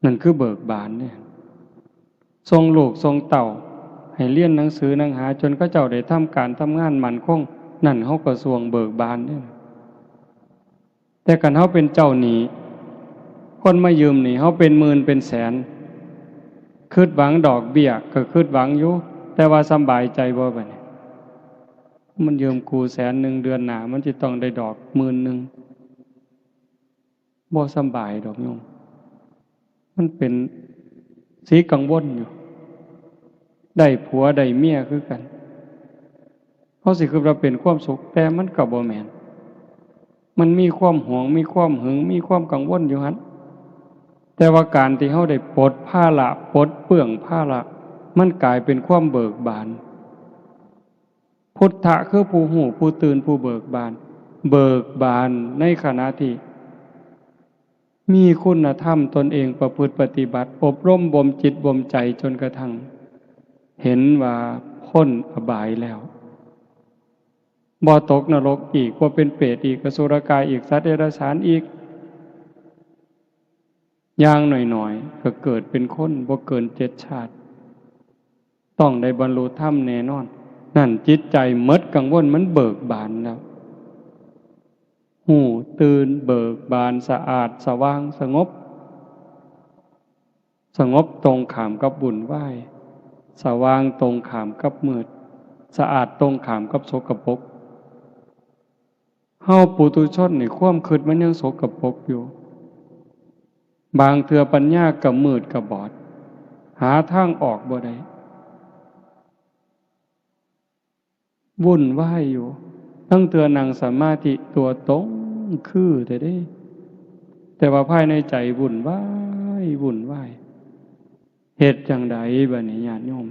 นั่นคือเบิกบานเนี่ยทรงลูกทรงเต่าให้เรียนหนังสือหนังหาจนเขาเจ้าได้ทำการทำงานมั่นคงนั่นเฮาก็สวงเบิกบานเนี่ยแต่คันเฮาเป็นเจ้าหนี้คนมายืมหนี้เฮาเป็นหมื่นเป็นแสนคิดหวังดอกเบี้ยก็คิดหวังอยู่แต่ว่าสำบายใจบ่บัดนี้มันยืมกู100,000เดือนหน้ามันสิต้องได้ดอก10,000บ่สำบายดอกโยมมันเป็นสีกังวลอยู่ได้ผัวได้เมียคือกันเขาสิคือเราเป็นความสุขแต่มันก็บ่แม่นมันมีความหวงมีความหึงมีความกังวลอยู่หั่นแต่ว่าการที่เฮาได้ปลดภาระปลดเปลื้องภาระมันกลายเป็นความเบิกบานพุทธะคือผู้หูผู้ตื่นผู้เบิกบานเบิกบานในขณะที่มีคุณธรรมตนเองประพฤติปฏิบัติอบรมบ่มจิตบ่มใจจนกระทั่งเห็นว่าพ้นอบายแล้วบ่ตกนรกอีกบ่เป็นเปรตอีกอสุรกายอีกสัตว์เดรัจฉานอีกอย่างหน่อยๆก็เกิดเป็นคนบ่เกิน7 ชาติต้องได้บรรลุธรรมแน่นอนนั่นจิตใจหมดกังวลมันเบิกบานแล้วหูตื่นเบิกบานสะอาดสว่างสงบตรงข้ามกับบุญไหวสว่างตรงข้ามกับมืดสะอาดตรงข้ามกับสกปรกเฮาปุถุชนในความคิดมันยังสกปรกอยู่บางเทื่อปัญญาก็มืดก็บอดหาทางออกบ่ได้วุ่นวายอยู่ตั้งเทื่อนั่งสมาธิตัวตรงคือแต่ว่าภายในใจวุ่นวายเหตุจังใดบัดนี้ญาติโยม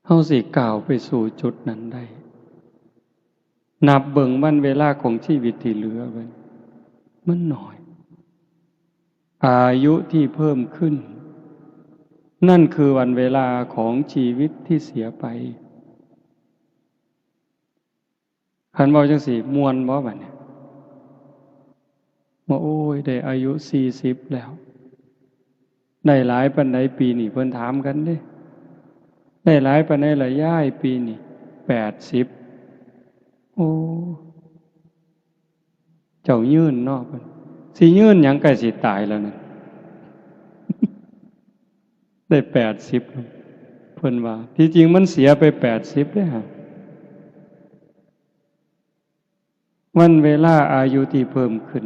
เฮาสิก้าวไปสู่จุดนั้นได้นับเบิ่งวันเวลาของชีวิตที่เหลือไว้มันน้อยอายุที่เพิ่มขึ้นนั่นคือวันเวลาของชีวิตที่เสียไปคันเว้าจังซี่ม่วนบ่บัดนี้ว่าโอ้ยได้อายุ40แล้วได้หลายปานใดปีนี้เพิ่นถามกันเด้ได้หลายปานใดล่ะยายปีนี้80โอ้เจ้ายืนเนาะเพิ่นสิยืนหยังใกล้สิตายแล้วนั่น ได้80เพิ่นว่าที่จริงมันเสียไป80เด้อฮะวันเวลาอายุที่เพิ่มขึ้น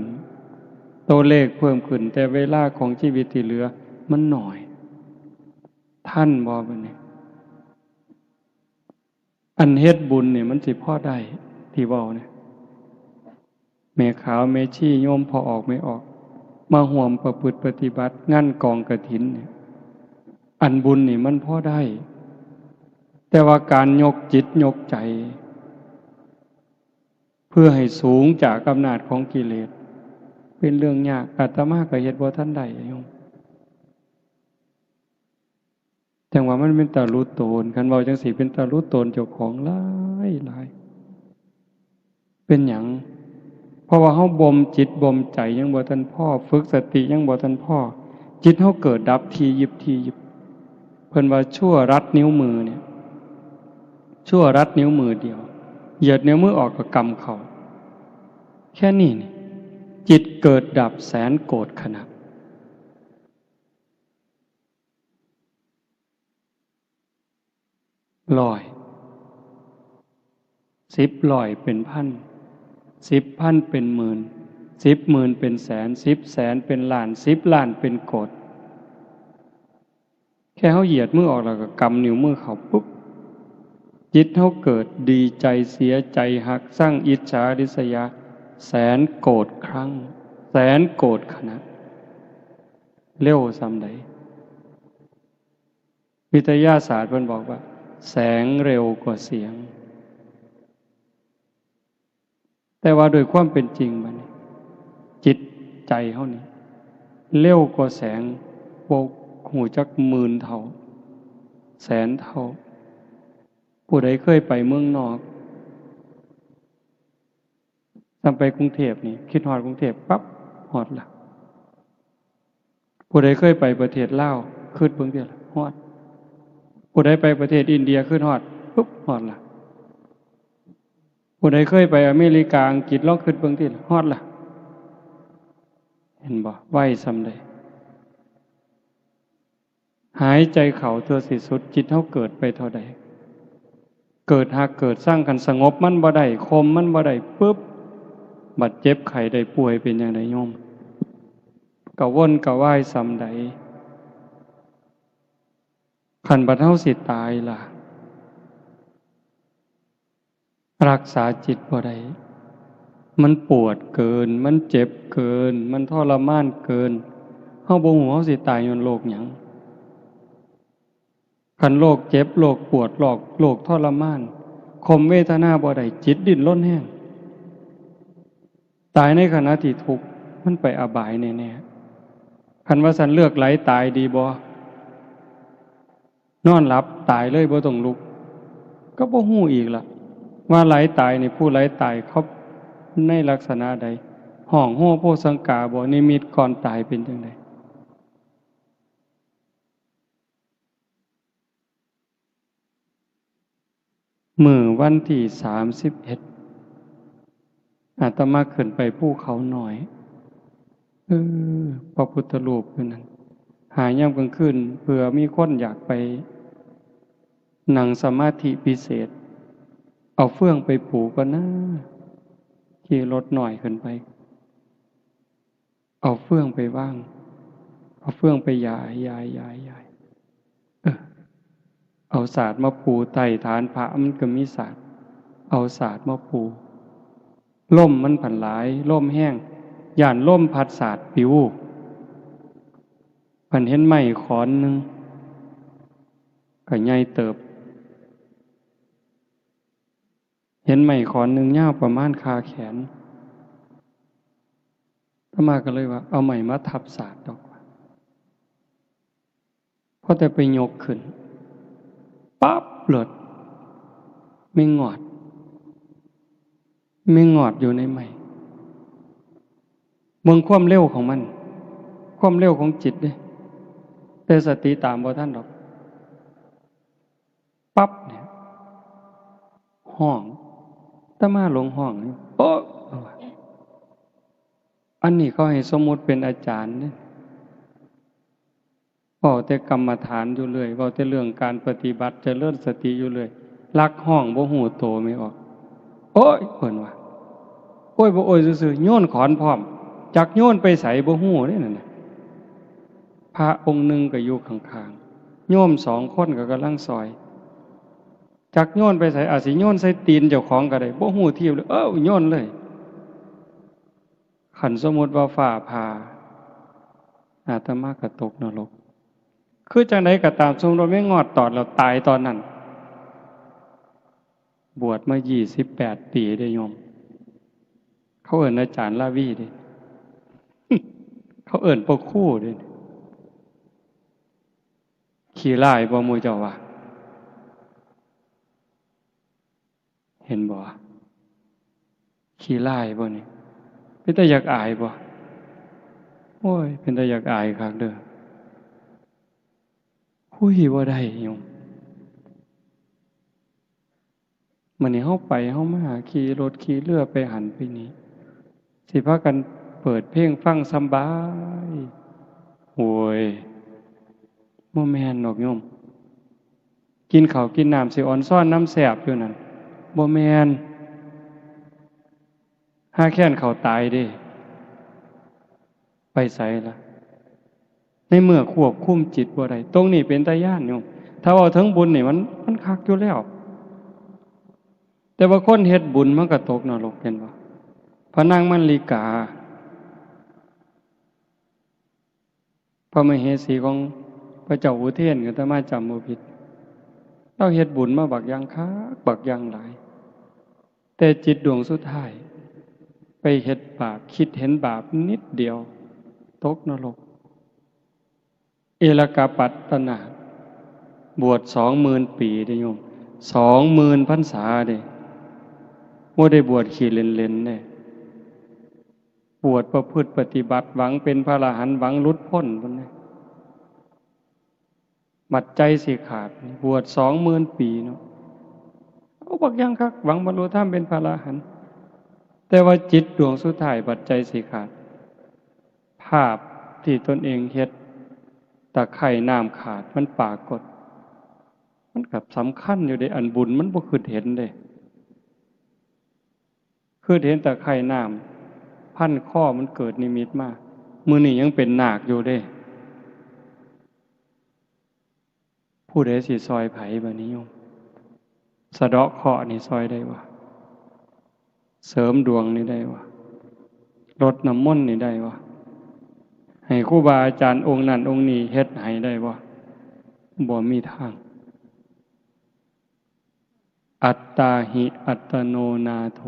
ตัวเลขเพิ่มขึ้นแต่เวลาของชีวิตที่เหลือมันน้อยท่านบ่บัดนี้อันเฮ็ดบุญนี่มันสิพอได้ที่เว้าเนี่ยแม่ขาวแม่ชีโยมพอออกไม่ออกมาร่วมประพฤติปฏิบัติงานกองกฐินเนี่ยอันบุญนี่มันพอได้แต่ว่าการยกจิตยกใจ เพื่อให้สูงจากอำนาจของกิเลสเป็นเรื่องยากอาตมาก็เฮ็ดบ่ทันได้โยมจังว่ามันเป็นตารู้ตนคันเว้าจังซี่เป็นตารู้ตนเจ้าของหลายหลายเป็นหยังเพราะว่าเฮาบ่มจิตบ่มใจยังบ่ทันพอฝึกสติยังบ่ทันพอจิตเฮาเกิดดับทียิบทียิบเพิ่นว่าชั่วรัดนิ้วมือเนี่ยชั่วรัดนิ้วมือเดียวเหยียดนิ้วมือออกก็กำเข้าแค่นี้นี่จิตเกิดดับแสนโกรธขณะร้อย10,000เป็นพัน10,000เป็นหมื่น10,000เป็นแสน10,000,000เป็นล้าน10,000,000เป็นโกรธแค่เขาเหยียดมือออกแล้วก็กำนิ้วมือเขาปุ๊บจิตเขาเกิดดีใจเสียใจหักสร้างอิจฉาริษยาแสนโกรธครั้งแสนโกรธขณะเร็วส่ำใดวิทยาศาสตร์เพิ่นบอกว่าแสงเร็วกว่าเสียงแต่ว่าโดยความเป็นจริงมันจิตใจเขานี่เร็วกว่าแสงโบกหูจักหมื่นเท่าแสนเท่าผู้ใดเคยไปเมืองนอกตามไปกรุงเทพนี่คิดฮอดกรุงเทพปั๊บฮอดละผู้ใดเคยไปประเทศลาวคิดเบิ่งเด้อล่ะฮอดผู้ใดไปประเทศอินเดียคิดฮอดปุ๊บฮอดละผู้ใดเคยไปอเมริกาอังกฤษลองคิดเบิ่งติฮอดละเห็นบ่ไวส่ำใดหายใจเข้าเทื่อสิสุดจิตเฮาเกิดไปเท่าใดเกิดหากเกิดสร้างกันสงบมันบ่ได้คมมันบ่ได้ปึ๊บบัดเจ็บไข้ได้ป่วยเป็นจังไดโยมกะวนกะวายส่ำใดคันบัดเฮาสิตายล่ะรักษาจิตบ่ได้มันปวดเกินมันเจ็บเกินมันทรมานเกินเฮาบ่ฮู้เฮาสิตายย้อนโรคหยังคันโรคเจ็บโรคปวดโรคทรมานข่มเวทนาบ่ได้จิตดิ้นรนแฮงตายในขณะที่ทุกข์มันไปอบายแน่ๆคันว่าสันเลือกไหลตายดีบ่นอนหลับตายเลยบ่ต้องลุกก็บ่ฮู้อีกล่ะว่าไหลตายนี่ผู้ไหลตายเขาในลักษณะใดห้องโหโพสังกาบ่นิมิตก่อนตายเป็นจังไดมื้อวันที่31อาตมาขึ้นไปภูเขาหน่อยพระพุทธรูปอยู่นั่นหายามกลางคืนเผื่อมีคนอยากไปนั่งสมาธิพิเศษเอาเฟื่องไปปลูกก็นะขี่รถหน่อยขึ้นไปเอาเฟื่องไปว่างเอาเฟื่องไปยายเอาศาสตร์มาปูไต่ฐานพระมันก็มีศาสตร์เอาศาสตร์มาปูล่มมันผันหลายล่มแห้งย่านล่มพัดศาสตร์ปิวผันเห็นไม้ขอนหนึ่งก็ใหญ่เติบเห็นไม้ขอนหนึ่งยาวประมาณคาแขนอาตมาก็เลยว่าเอาไม้มาทับศาสตร์ดอกพอแต่ไปยกขึ้นปั๊บหลดไม่งอดอยู่ในไม้เมืองความเร็วของมันความเร็วของจิตเด้แต่สติตามบ่ทันดอกปั๊บเนี่ยห้องอาตมาลงห้องนี่โอ๊ะอันนี้เขาให้สมมุติเป็นอาจารย์เนี่ยเว้าแต่กรรมฐานอยู่เรื่อยเว้าแต่เรื่องการปฏิบัติเจริญสติอยู่เรื่อยลักห้องบ่ฮู้โตไม่ออกโอ๊ยเพิ่นว่าโอ้ยบ่โอ้ยซื่อๆโยนขอนพร้อมจักโยนไปไสบ่ฮู้เด้นั่นน่ะพระองค์หนึ่งก็อยู่ข้างๆโยม2คนก็กำลังซอยจักโยนไปไสอาจสิโยนใส่ตีนเจ้าของก็ได้บ่ฮู้ทีเลยโยนเลยคันสมมุติว่าฟ้าผ่าอาตมาก็ตกนรกคือจังไดก็ตามสมมุติว่าไม่งอดตอดแล้วตายตอนนั้นบวชมา28 ปีได้โยม เขาเอิ้นอาจารย์ลาวีเด้ เขาเอิ้นปกครู่เด้ขี้ร้ายบ่หมู่เจ้าว่าเห็นบ่ขี้ร้ายบ่นี่เป็นตาอยากอายบ่โอ้ยเป็นตาอยากอายคักเด้อคุยบ่ได้โยมมื้อนี้เฮาไปเฮามาขี่รถขี่เรือไปหันไปนี้สิพากันเปิดเพลงฟังสำบายโอ้ยบ่แม่นดอกโยมกินข้าวกินน้ำสิอ่อนซ้อนน้ำแซ่บอยู่นั่นบ่แม่นหาแค้นเขาตายเด้ไปไสล่ะในเมื่อควบคุมจิตบ่ได้ตรงนี้เป็นตาย้านโยมถ้าเอาถึงบุญนี่มันคักอยู่แล้วแต่ว่าคนเฮ็ดบุญมันก็ตกนรกเห็นบ่พระนางมัลลิกาพระมเหสีของพระเจ้าอุเทนก็อาตมาจำบ่ผิดเราเฮ็ดบุญมาบักอย่างคักบักอย่างหลายแต่จิตดวงสุดท้ายไปเฮ็ดบาปคิดเห็นบาปนิดเดียวตกนรกเอลกาปัตตนาบวช20,000 ปีเด้โยม20,000 พรรษาเด้บ่ได้บวชขี้เล่นๆเด้บวชประพฤติปฏิบัติหวังเป็นพระอรหันต์หวังหลุดพ้นพุ่นเด้บัดใจสิขาดบวช20,000 ปีเนาะเอาบักอย่างคักหวังบรรลุธรรมเป็นพระอรหันต์แต่ว่าจิตดวงสุดท้ายบัดใจสิขาดภาพที่ตนเองเฮ็ดตะไคร่น้ำขาดมันปรากฏมันกับสำคัญอยู่ในอันบุญมันบ่คือเห็นเด้คือเห็นตะไคร่น้ำพันข้อมันเกิดนิมิตมามื้อนี้ยังเป็นนาคอยู่เด้ผู้ใดสิซอยไผบัดนี้โยมสะเดาะเคราะห์นี่ซอยได้บ่เสริมดวงนี่ได้บ่รดน้ำมนต์นี่ได้บ่ให้ครูบาอาจารย์องค์นั้นองค์นี้เฮ็ดให้ได้บ่มีทางอัตตาหิอัตโนนาโถ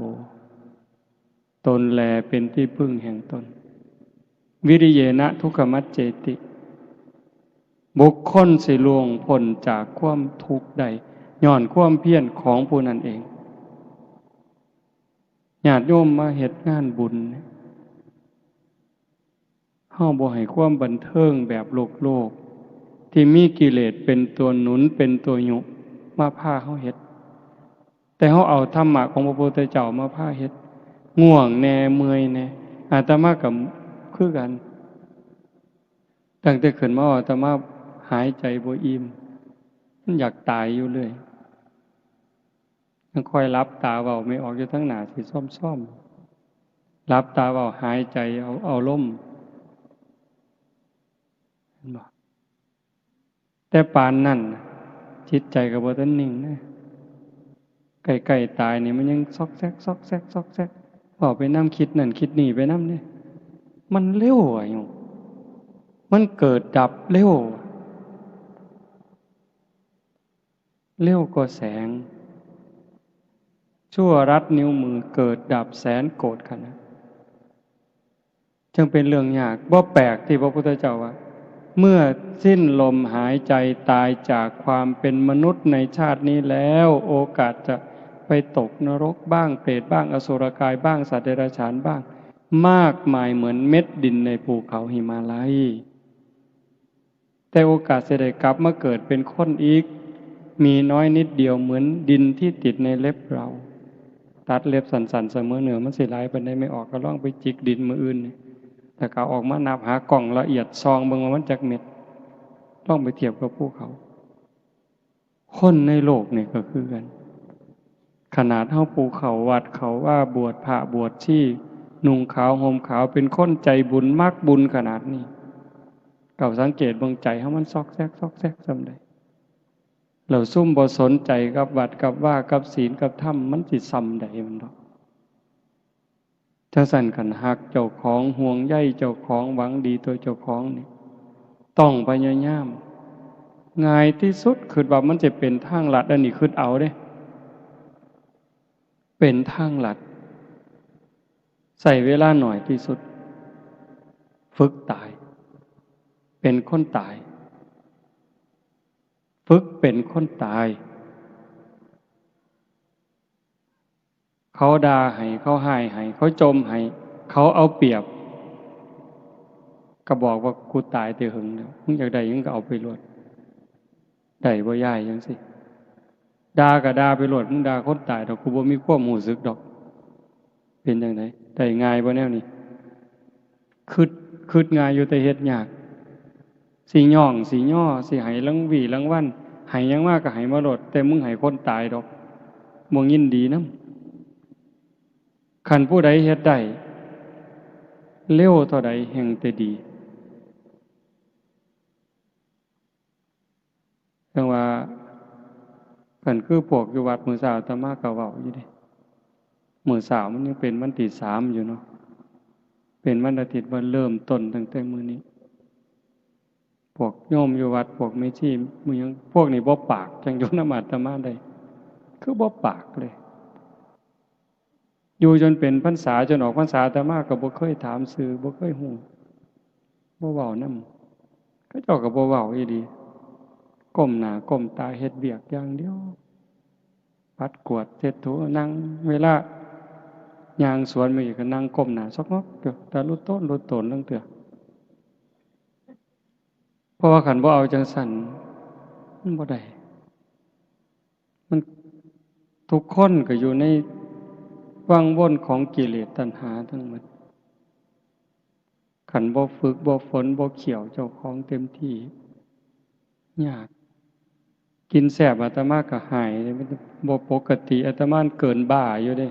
ตนแลเป็นที่พึ่งแห่งตนวิริเยนะทุกขมัจเจติบุคคลสิล่วงพ้นจากความทุกข์ได้ย้อนความเพียรของผู้นั้นเองญาติโยมมาเฮ็ดงานบุญเฮาบ่ให้ความบันเทิงแบบโลกที่มีกิเลสเป็นตัวหนุนเป็นตัวยุมาพาเฮาเฮ็ดแต่เฮาเอาธรรมะของพระพุทธเจ้ามาพาเฮ็ดง่วงแน่เมื่อยแน่อาตมาก็คือกันตั้งแต่ขึ้นมาอาตมาหายใจบ่อิ่มมันอยากตายอยู่เลยยังค่อยรับตาเว้าไม่ออกอยู่ทั้งหน้าสิซ่อมๆรับตาเว้าหายใจเอาลมเห็นบ่แต่ปานนั้นจิตใจก็บ่ทันนิ่งนะใกล้ๆตายนี่มันยังซอกแซกซอกแซกซอกแซกเว้าไปนำคิดนั่นคิดนี่ไปนำเด้มันเร็วอ่ะโยมมันเกิดดับเร็วกว่าแสงชั่วรัดนิ้วมือเกิดดับแสนโกรธขนาดจึงเป็นเรื่องยากบ่แปลกที่พระพุทธเจ้าว่าเมื่อสิ้นลมหายใจตายจากความเป็นมนุษย์ในชาตินี้แล้วโอกาสจะไปตกนรกบ้างเปรตบ้างอสุรกายบ้างสัตว์เดรัจฉานบ้างมากมายเหมือนเม็ดดินในภูเขาหิมาลัยแต่โอกาสจะได้กลับมาเกิดเป็นคนอีกมีน้อยนิดเดียวเหมือนดินที่ติดในเล็บเราตัดเล็บสันๆเสมอเหนือมันสิหลายปานใดไม่ออกก็ลองไปจิกดินมื้ออื่นแต่ก็ออกมานับหากล่องละเอียดซองเบิ่งว่ามันจักเม็ดต้องไปเทียบกับภูเขาคนในโลกนี่ก็คือกันขนาดเฮาภูเขาวัดเขาว่าบวชพระบวชชีนุ่งขาวห่มขาวเป็นคนใจบุญมักบุญขนาดนี้ก็สังเกตเบิ่งใจเฮามันซอกแซกซำใดเราซุ่มบ่สนใจกับวัดกับว่ากับศีลกับธรรมมันสิซ้ำใดมันดอกถ้าสั่นกันหักเจ้าของห่วงใยเจ้าของหวังดีตัวเจ้าของนี่ต้องพยายามง่ายที่สุดคือว่ามันจะเป็นทางลัดอันนี้คือเอาเด้เป็นทางลัด ใส่เวลาหน่อยที่สุดฝึกตายเป็นคนตายฝึกเป็นคนตายเขาด่าให้เขาให้ให้เขาจมให้เขาเอาเปรียบก็บอกว่ากูตายแต่หึงแล้วมึงอยากได้ยังก็เอาไปรวดได้บ่ย่ายจังสิด่าก็ด่าไปรวดมึงด่าคนตายดอกกูบ่มีความรู้สึกดอกเป็นจังไดได้ง่ายบ่แนวนี้คิดง่ายอยู่แต่เฮ็ดยากสิย่องสิย่อสิให้รางวีรางวัลให้หยังมากก็ให้มาโลดแต่มึงให้คนตายดอกบ่ยินดีนำคันผู้ใดเฮ็ดได้เร็วเท่าใดแห่งแต่ดีจังว่าคันคือพวกอยู่วัดมื้อเช้าอาตมาก็เว้าอยู่เด้มื้อเช้ามันยังเป็นวันที่3อยู่เนาะเป็นวันอาทิตย์วันเริ่มต้นตั้งแต่มื้อนี้พวกโยมอยู่วัดพวกแม่ชีมื้อยังพวกนี้บ่ปากจังอยู่นำอาตมาได้คือบ่ปากเลยอยู่จนเป็นพรรษาจนออกพรรษาอาตมาก็บ่เคยถามชื่อบ่เคยฮู้บ่เว้านำเขาเจ้าก็บ่เว้าอีหลีก้มหน้าก้มตาเฮ็ดเวียกอย่างเดียวปัดกวาดเช็ดถูนั่งเวลาย่างสวนมาอีกก็นั่งก้มหน้าซอกงอกเด้อแต่ลุต้นลุตนลังเตื้อเพราะว่าคันบ่เอาจังสั่นมันบ่ได้มันทุกคนก็อยู่ในวังวนของกิเลสตัณหาทั้งหมดคันบ่ฝึกบ่ฝนบ่เขี่ยวเจ้าของเต็มที่ยากกินแซ่บอาตมาก็หายมันบ่ปกติอาตมาเกินบ้าอยู่เด้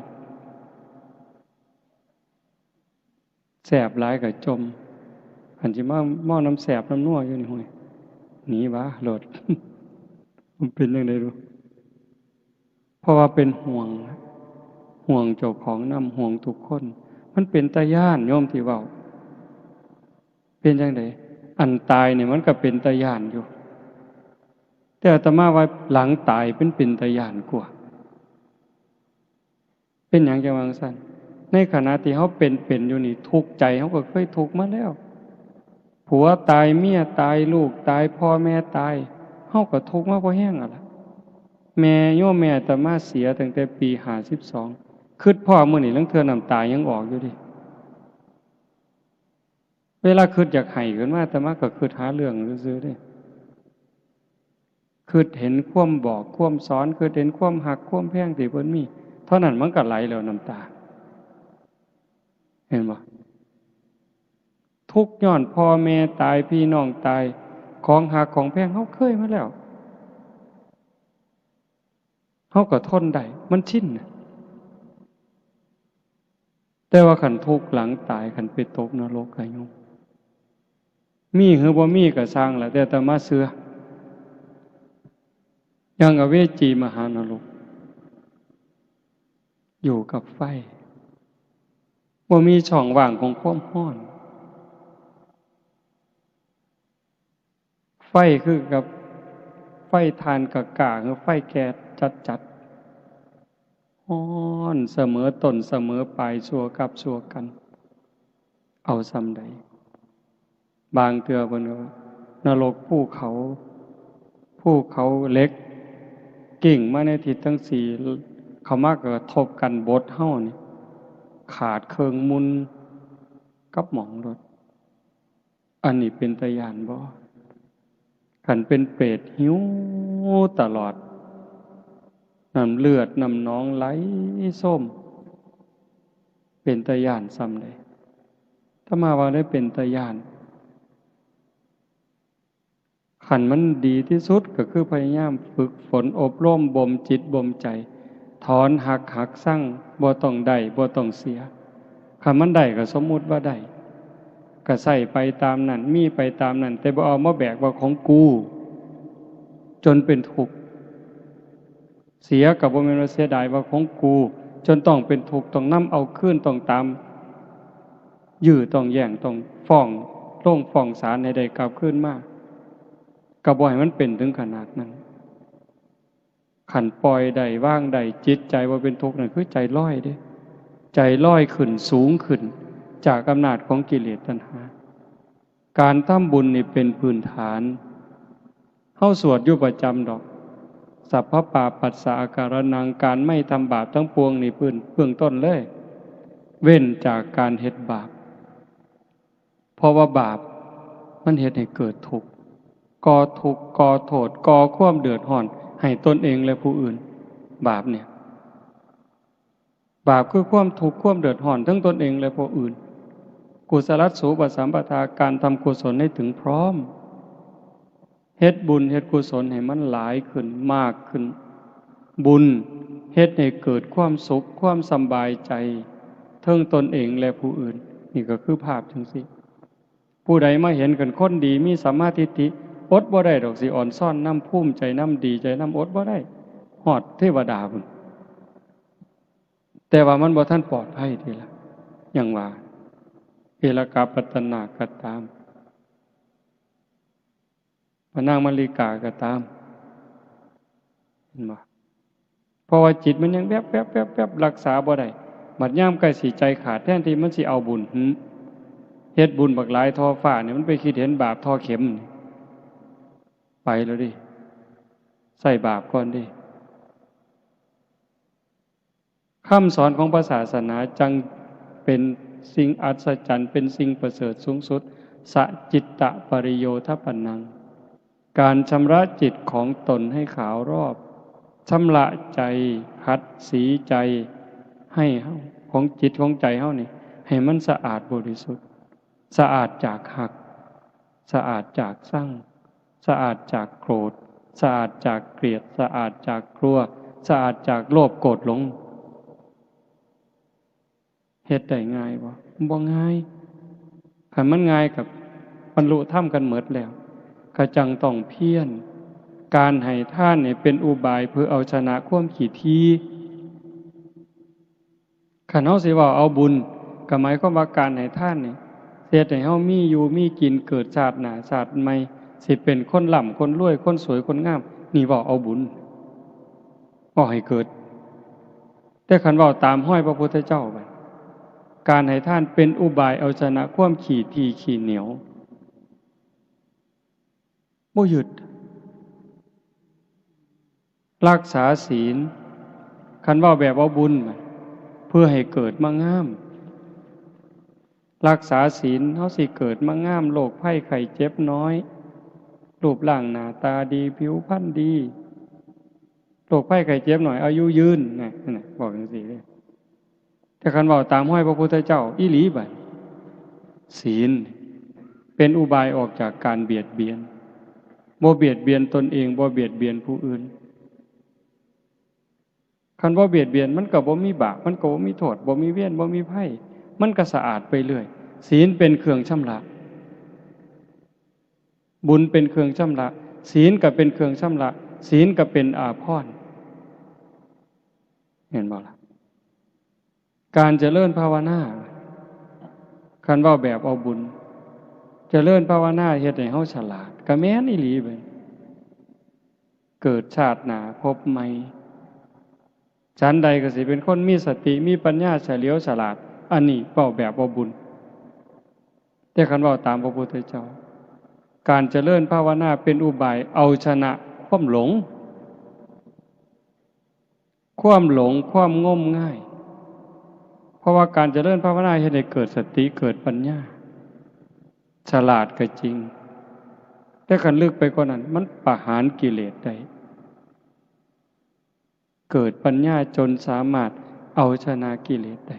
แซ่บหลายก็จมอันสิมาหม้อน้ำแซ่บน้ำนัวอยู่นี่ห้วยหนีวะโลด มันเป็นจังได๋รู้เพราะว่าเป็นห่วงเจ้าของนำห่วงทุกคนมันเป็นตาย้านโยมที่เว้าเป็นจังได๋อันตายเนี่ยมันก็เป็นตาย้านอยู่แต่อาตมาว่าหลังตายเป็นตาย้านกว่าเป็นหยังจังว่าจังซั่นในขณะที่เฮาเป็นอยู่นี่ทุกข์ใจเฮาก็เคยทุกข์มาแล้วผัวตายเมียตายลูกตายพ่อแม่ตายเฮาก็ทุกข์มาบ่แห้งอ่ะล่ะแม่โยมแม่อาตมาเสียตั้งแต่ปี52คิดพ่อมื้อนี้ลังเทื่อน้ำตายังออกอยู่ดิเวลาคิดอยากให้ขึ้นมาอาตมาก็คิดหาเรื่องซื่อๆเด้คิดเห็นความบอกความสอนคิดเห็นความหักความแพงที่เพิ่นมีเท่านั้นมันก็ไหลแล้วน้ำตาเห็นบ่ทุกข์ย้อนพ่อแม่ตายพี่น้องตายของหักของแพงเฮาเคยมาแล้วเฮาก็ทนได้มันชินแต่ว่าคันทุกข์หลังตายคันไปตกนรกก็ยุ่งมีหรือบ่มีก็สร้างล่ะแต่อาตมาเชื่อยังอเวจีมหานรกอยู่กับไฟบ่มีช่องว่างของความร้อนไฟคือกับไฟทานกะกะคือไฟแก๊สจัดๆร้อนเสมอต้นเสมอปลายชั่วกับชั่วกันเอาซำใดบางเทื่อเพิ่นก็นรกภูเขาเหล็กกิ่งมาในทิศทั้งสี่เขามากระทบกันบดเฮานี่ขาดเครื่องมุนกับหมองรถอันนี้เป็นตาย้านบ่คันเป็นเปรตหิวตลอดน้ำเลือดน้ำหนองไหลส้มเป็นตาย้านซ้ำใดถ้ามาว่าได้เป็นตาย้านขันมันดีที่สุดก็คือพยายามฝึกฝนอบรมบ่มจิตบ่มใจถอนหักสั่งบ่ต้องได้บ่ต้องเสียคันมันได้ก็สมมุติว่าได้ก็ใส่ไปตามนั้นมีไปตามนั้นแต่บ่เอามาแบกว่าของกูจนเป็นทุกข์เสียก็บ่แม่นว่าเสียดายว่าของกูจนต้องเป็นทุกข์ต้องนำเอาคืนต้องตามยื้อต้องแย่งต้องฟ้องลงฟ้องศาลให้ได้กลับคืนมาก็บ่ให้มันเป็นถึงขนาดนั้นขันปล่อยได้ว่างได้จิตใจว่าเป็นทุกข์นั่นคือใจลอยเด้ ใจลอยขึ้นสูงขึ้นจากอำนาจของกิเลสตัณหาการทำบุญนี่เป็นพื้นฐานเฮาสวดอยู่ประจำดอกสัพพปาปัสสะอาการนังการไม่ทำบาปทั้งปวงนี่เบื้องต้นเลยเว้นจากการเฮ็ดบาปเพราะว่าบาปมันเฮ็ดให้เกิดทุกข์ก่อทุกข์ก่อโทษก่อความเดือดร้อนให้ตนเองและผู้อื่นบาปเนี่ยบาปคือความทุกข์ความเดือดร้อนทั้งตนเองและผู้อื่นกุศลสูปสัมปทาการทำกุศลให้ถึงพร้อมเฮ็ดบุญเฮ็ดกุศลให้มันหลายขึ้นมากขึ้นบุญเฮ็ดให้เกิดความสุขความสบายใจทั้งตนเองและผู้อื่นนี่ก็คือภาพจังซี่ผู้ใดมาเห็นกันคนดีมีสัมมาทิฏฐิอดบ่ได้ดอกสิอ่อนซ่อนน้ำภูมิใจน้ำดีใจน้ำอดบ่ได้ฮอดเทวดาพุ่นแต่ว่ามันบ่ทันปลอดภัยทีละอย่างว่าเอลกาปัตตนาก็ตามพระนางมลิกาก็ตามเห็นบ่เพราะว่าจิตมันยังแวบๆรักษาบ่ได้บัดยามใกล้สิใจขาดแทนที่มันสิเอาบุญเฮ็ดบุญบักหลายทอฟ้าเนี่ยมันไปคิดเห็นบาปทอเข็มไปแล้วดิใส่บาปก่อนดิคำสอนของพระศาสนาจังเป็นสิ่งอัศจรรย์เป็นสิ่งประเสริฐสูงสุดสัจจิตตปริโยทปันนังการชำระจิตของตนให้ขาวรอบชำระใจขัดสีใจให้ของจิตของใจเฮานี่ให้มันสะอาดบริสุทธิ์สะอาดจากหักสะอาดจากสั่งสะอาดจากโกรธสะอาดจากเกลียดสะอาดจากกลัวสะอาดจากโลภโกรธหลงเฮ็ดได้ง่ายบ่ง่ายคันมันง่ายกับบรรลุธรรมกันหมดแล้วก็จังต้องเพียรการให้ทานเนี่ยเป็นอุบายเพื่อเอาชนะความขี้ทีคันเฮาสิว่าเอาบุญก็หมายความว่าการให้ทานนี่เฮ็ดให้เฮามีอยู่มีกินเกิดชาติหน้าชาติใหม่สิเป็นคนร่ำคนรวยคนสวยคนงามนี่ว่าเอาบุญบ่ให้เกิดแต่คันว่าตามห้อยพระพุทธเจ้าไปการให้ทานเป็นอุบายเอาชนะความขี้ทีขี้เหนียวบ่หยุดรักษาศีลคันว่าแบบว่าบุญเพื่อให้เกิดมางามรักษาศีลเฮาสิเกิดมางามโรคภัยไข้เจ็บน้อยรูปร่างหน้าตาดีผิวพรรณดีโรคภัยไข้เจ็บหน่อยอายุยืนนั่นน่ะบอกจังซี่เลยแต่คันว่าตามห้อยพระพุทธเจ้าอีหลีบัดศีลเป็นอุบายออกจากการเบียดเบียนบ่เบียดเบียนตนเองบ่เบียดเบียนผู้อื่นคันบ่เบียดเบียนมันก็บ่มีบาปมันก็บ่มีโทษบ่มีเวรบ่มีภัยมันก็สะอาดไปเรื่อยศีลเป็นเครื่องชำระบุญเป็นเครื่องชำระศีลก็เป็นเครื่องชำระศีลก็เป็นอาภรณ์เห็นบ่ล่ะการเจริญภาวนาคันว่าแบบเอาบุญเจริญภาวนาเฮ็ดให้เฮาฉลาดก็แม่นอีหลีเบิดเกิดชาติหน้าพบใหม่ฉันใดก็สิเป็นคนมีสติมีปัญญาเฉลียวฉลาดอันนี้เว้าแบบเอาบุญแต่คันเว้าตามพระพุทธเจ้าการเจริญภาวนาเป็นอุบายเอาชนะความหลงความงมง่ายเพราะว่าการเจริญภาวนาเฮ็ดให้เกิดสติเกิดปัญญาฉลาดก็จริงแต่คันลึกไปกว่านั้นมันประหารกิเลสได้เกิดปัญญาจนสามารถเอาชนะกิเลสได้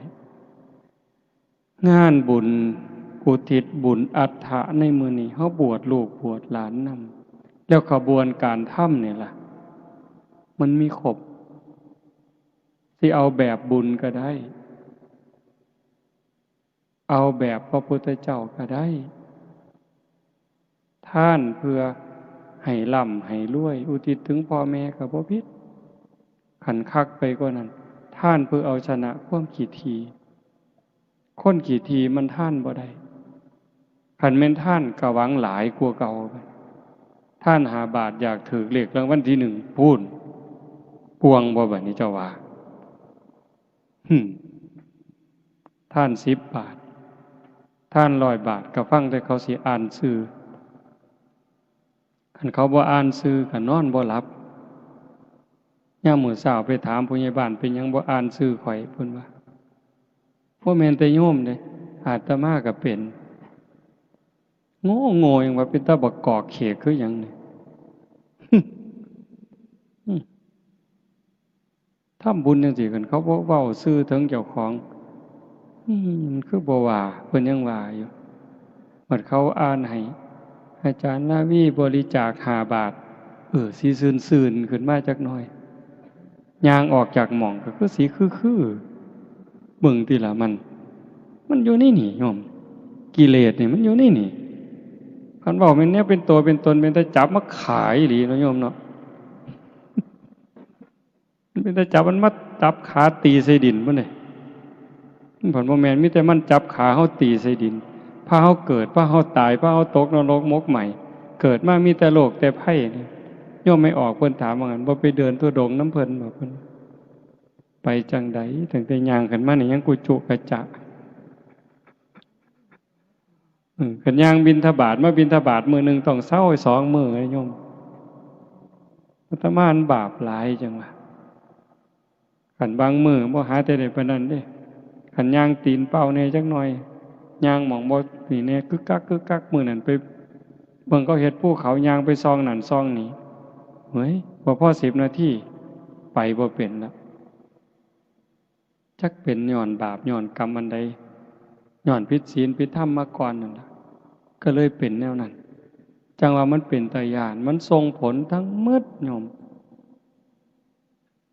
งานบุญอุทิศบุญอัฏฐะในมื้อนี้เฮาบวชลูกบวชหลานนำแล้วขบวนการทำนี่ล่ะมันมีครบสิเอาแบบบุญก็ได้เอาแบบพระพุทธเจ้าก็ได้ท่านเพื่อให้ร่ำให้รวยอุทิศถึงพ่อแม่ก็บ่ผิดขันคักไปกว่านั้นท่านเพื่อเอาชนะความขี้ทีคนขี้ทีมันท่านบ่ได้ขันแม่นท่านก็หวังหลายกว่าเก่าท่านหาบาทอยากถือเลขรางวัลที่1พูนปวงบ่บัดนี้เจ้าว่า ท่าน10 บาทท่าน100 บาทก็ฟังแต่เขาสิอ่านชื่อคันเขาบ่อ่านชื่อก็นอนบ่หลับยามมื้อเช้าไปถามผู้ใหญ่บ้านเป็นหยังบ่อ่านชื่อข่อยเพิ่นว่าบ่แม่นแต่โยมเด้อาตมาก็เป็นโง่โง่ยังว่าเป็นตาบักกอกเขกคือหยังนี่ ทำบุญจังซี่กันเขาบ่เว้าชื่อถึงเจ้าของมันคือบ่ว่าเพิ่นยังว่าอยู่บัดเขาอ่านให้อาจารย์นาวีบริจาค5 บาทสิซื่นๆขึ้นมาจักหน่อยย่างออกจากหม่องก็คือสิคือเบิ่งติล่ะมันอยู่ในนี่โยมกิเลสนี่มันอยู่ในนี่คันเว้าแม่นแนวเป็นตัวเป็นตนเป็นแต่จับมาขายอีหลีเนาะโยมเนาะมันเป็นแต่จับมันมาจับขาตีใส่ดินพุ่นนี่ผลบ่แม่นมีแต่มันจับขาเฮาตีใส่ดินพาเฮาเกิดพาเฮาตายพาเฮาตกนรกมกใหม่เกิดมามีแต่โลกแต่ไผ่นี่โยมไม่ออกเพิ่นถามว่างั้นบ่ไปเดินทุดงค์น้ำเพิ่นบ่เพิ่นไปจังใดตั้งแต่ย่างขึ้นมานี่ยังกุจุกระจะคันย่างบิณฑบาตมาบิณฑบาตมื้อนึงต้องเซา2 มื้อโยมอาตมาบาปหลายจังว่าคันบางมื้อบ่หาแต่ได้ปานนั้นเด้คันย่างตีนเป้าแน่จักหน่อยย่างหม่องบ่นี่แน่กึกกักมื้อนั้นไปเบิ่งเขาเฮ็ดภูเขาย่างไปซองนั่นซองนี้เฮ้ยบ่พอ10 นาทีไปบ่เป็นแล้วจักเป็นย้อนบาปย้อนกรรมอันใดย้อนผิดศีลผิดธรรมมาก่อนนั่นล่ะก็เลยเป็นแนวนั้นจังว่ามันเป็นตาย้านมันส่งผลทั้งหมดโยม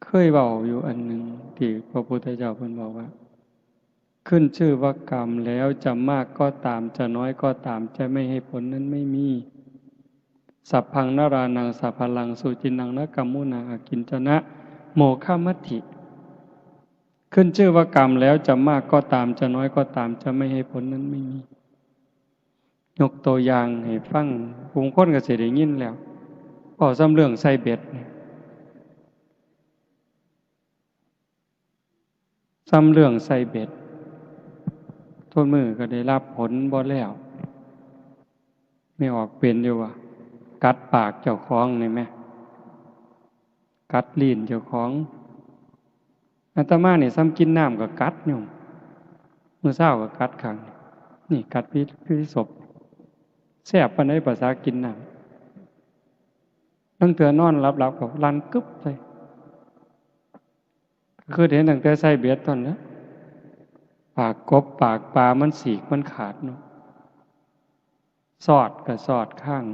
เคยเว้าอยู่อันหนึ่งที่พระพุทธเจ้าเพิ่นบอกว่าขึ้นชื่อว่ากรรมแล้วจะมากก็ตามจะน้อยก็ตามจะไม่ให้ผลนั้นไม่มีสัพพังนรานังสัพพลังสุจินังนะกัมมุนาอากินจนะโมฆะมัตถิขึ้นชื่อว่ากรรมแล้วจะมากก็ตามจะน้อยก็ตามจะไม่ให้ผลนั้นไม่มียกตัวอย่างให้ฟังผู้คนก็สิได้ยินแล้วพอซ้ำเรื่องใส่เบ็ดซ้ำเรื่องใส่เบ็ดโทษมือก็ได้รับผลบ่แล้วไม่ออกเป็นอยู่ว่ากัดปากเจ้าของนี่แม่กัดลิ้นเจ้าของอาตมาเนี่ยซ้ำกินน้ำก็กัดโยมมื้อเช้าก็กัดข้างนี่กัดพิศพแซ่บปานใดภาษากินน้ำตั้งแต่นอนหลับๆก็ลั่นกึบใส่คือเห็นตั้งแต่ใส่เบ็ดตอนนั้นปากกบปากปลามันสีกมันขาดเนาะสอดก็สอดข้าง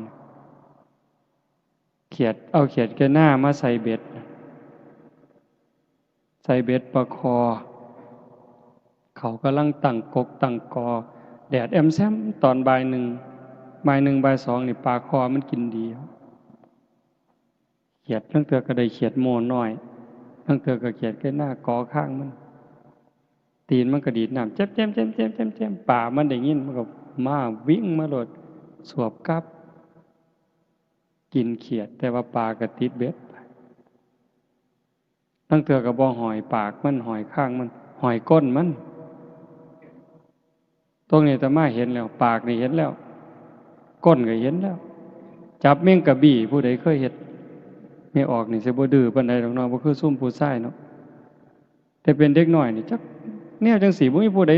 เขียดเอาเขียดแก่หน้ามาใส่เบ็ดประคอเขากำลังตั้งกกตั้งกอแดดแอมแซมตอนบ่าย 1บ่าย 1บ่าย 2นี่ปลาคอมันกินดีเขียดทั้งเตือก็ได้เขียดโมน้อยทั้งเตือก็เขียดแก่หน้ากอข้างมันตีนมันก็ดีดน้ำแจ๊บป่ามันได้ยินมันก็มาวิ่งมาโลดสวบกับกินเขียดแต่ว่าปลาก็ติดเบ็ดตั้งเตือก็บ่หอยปากมันหอยข้างมันหอยก้นมันตรงนี้อาตมาเห็นแล้วปากนี่เห็นแล้วก้นก็เห็นแล้วจับแมงกะบี้ผู้ใดเคยเฮ็ดไม่ออกนี่สิบ่ดื้อปานใดดอกเนาะบ่คือซุ่มผู้ชายเนาะแต่เป็นเด็กน้อยนี่จักแนวจังสี่บ่มีผู้ใด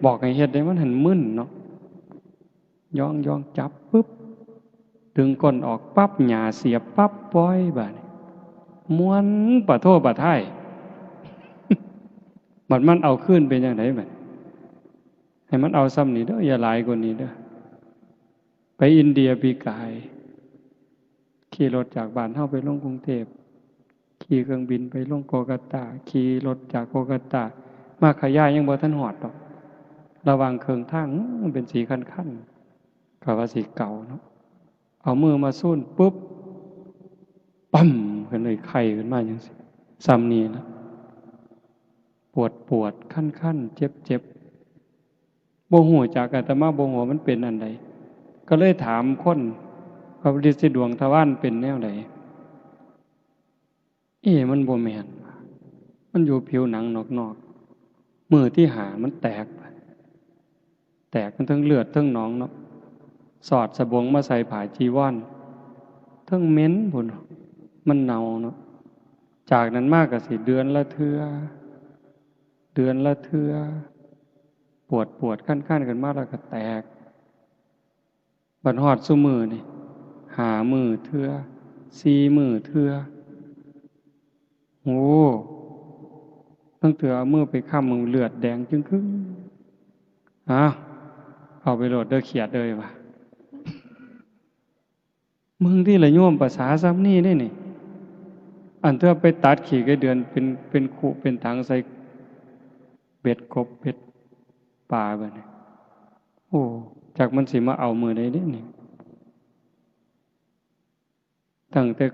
บอกให้เฮ็ดได้มันหันมึนเนาะย่องจับปึ๊บดึงก้นออกปั๊บหญ้าเสียบปั๊บปล่อยบาดนี้ม้วนปะโทปะท้าย บัดมันเอาคืนเป็นจังได๋บัดให้มันเอาซ้ำนี่เด้ออย่าหลายกว่านี้เด้อไปอินเดียปีกายขี่รถจากบ้านเฮาไปลงกรุงเทพขี่เครื่องบินไปลงโกกัตตาขี่รถจากโกกัตตามาขยายยังบ่ทันฮอดดอกระหว่างเครื่องทางมันเป็นสีคันๆก็ว่าสีเก่าเนาะเอามือมาซูนปุ๊บปั๊มขึ้นเลยไข้ขึ้นมาจังซี่ซ้ำนี่ล่ะปวดคันๆเจ็บบ่ฮู้จักอาตมาบ่ฮู้ว่ามันเป็นอันใดก็เลยถามคนพระฤทธิ์ดวงทวารเป็นแนวใดมันบ่แม่นมันอยู่ผิวหนังนอก มือที่หามันแตกมันทั้งเลือดทั้งหนองเนาะสอดสบงมาใส่ผ้าจีวรทั้งเหม็นพุ่นมันเน่าเนาะจากนั้นมากก็สิเดือนละเทื่อปวดขั้นกันมากแล้วก็แตกบัดฮอดซุมือนี่หามือเทื่อ4 มือเทื่อโอ้ตั้งแต่เอามือไปค้ำมือเลือดแดงจึงครึ่งเอาไปโหลดเด้อเขียดเลยว่ะมึงที่ละโยมภาษาซ้ำนี่ได้นี่อันเธอไปตัดขี่ไก่เดือนเป็นขู่เป็นถังใส่เบ็ดกบเบ็ดปลาแบบนี้โอ้จากมันสิมาเอามือได้เด้นี่ตั้งแต่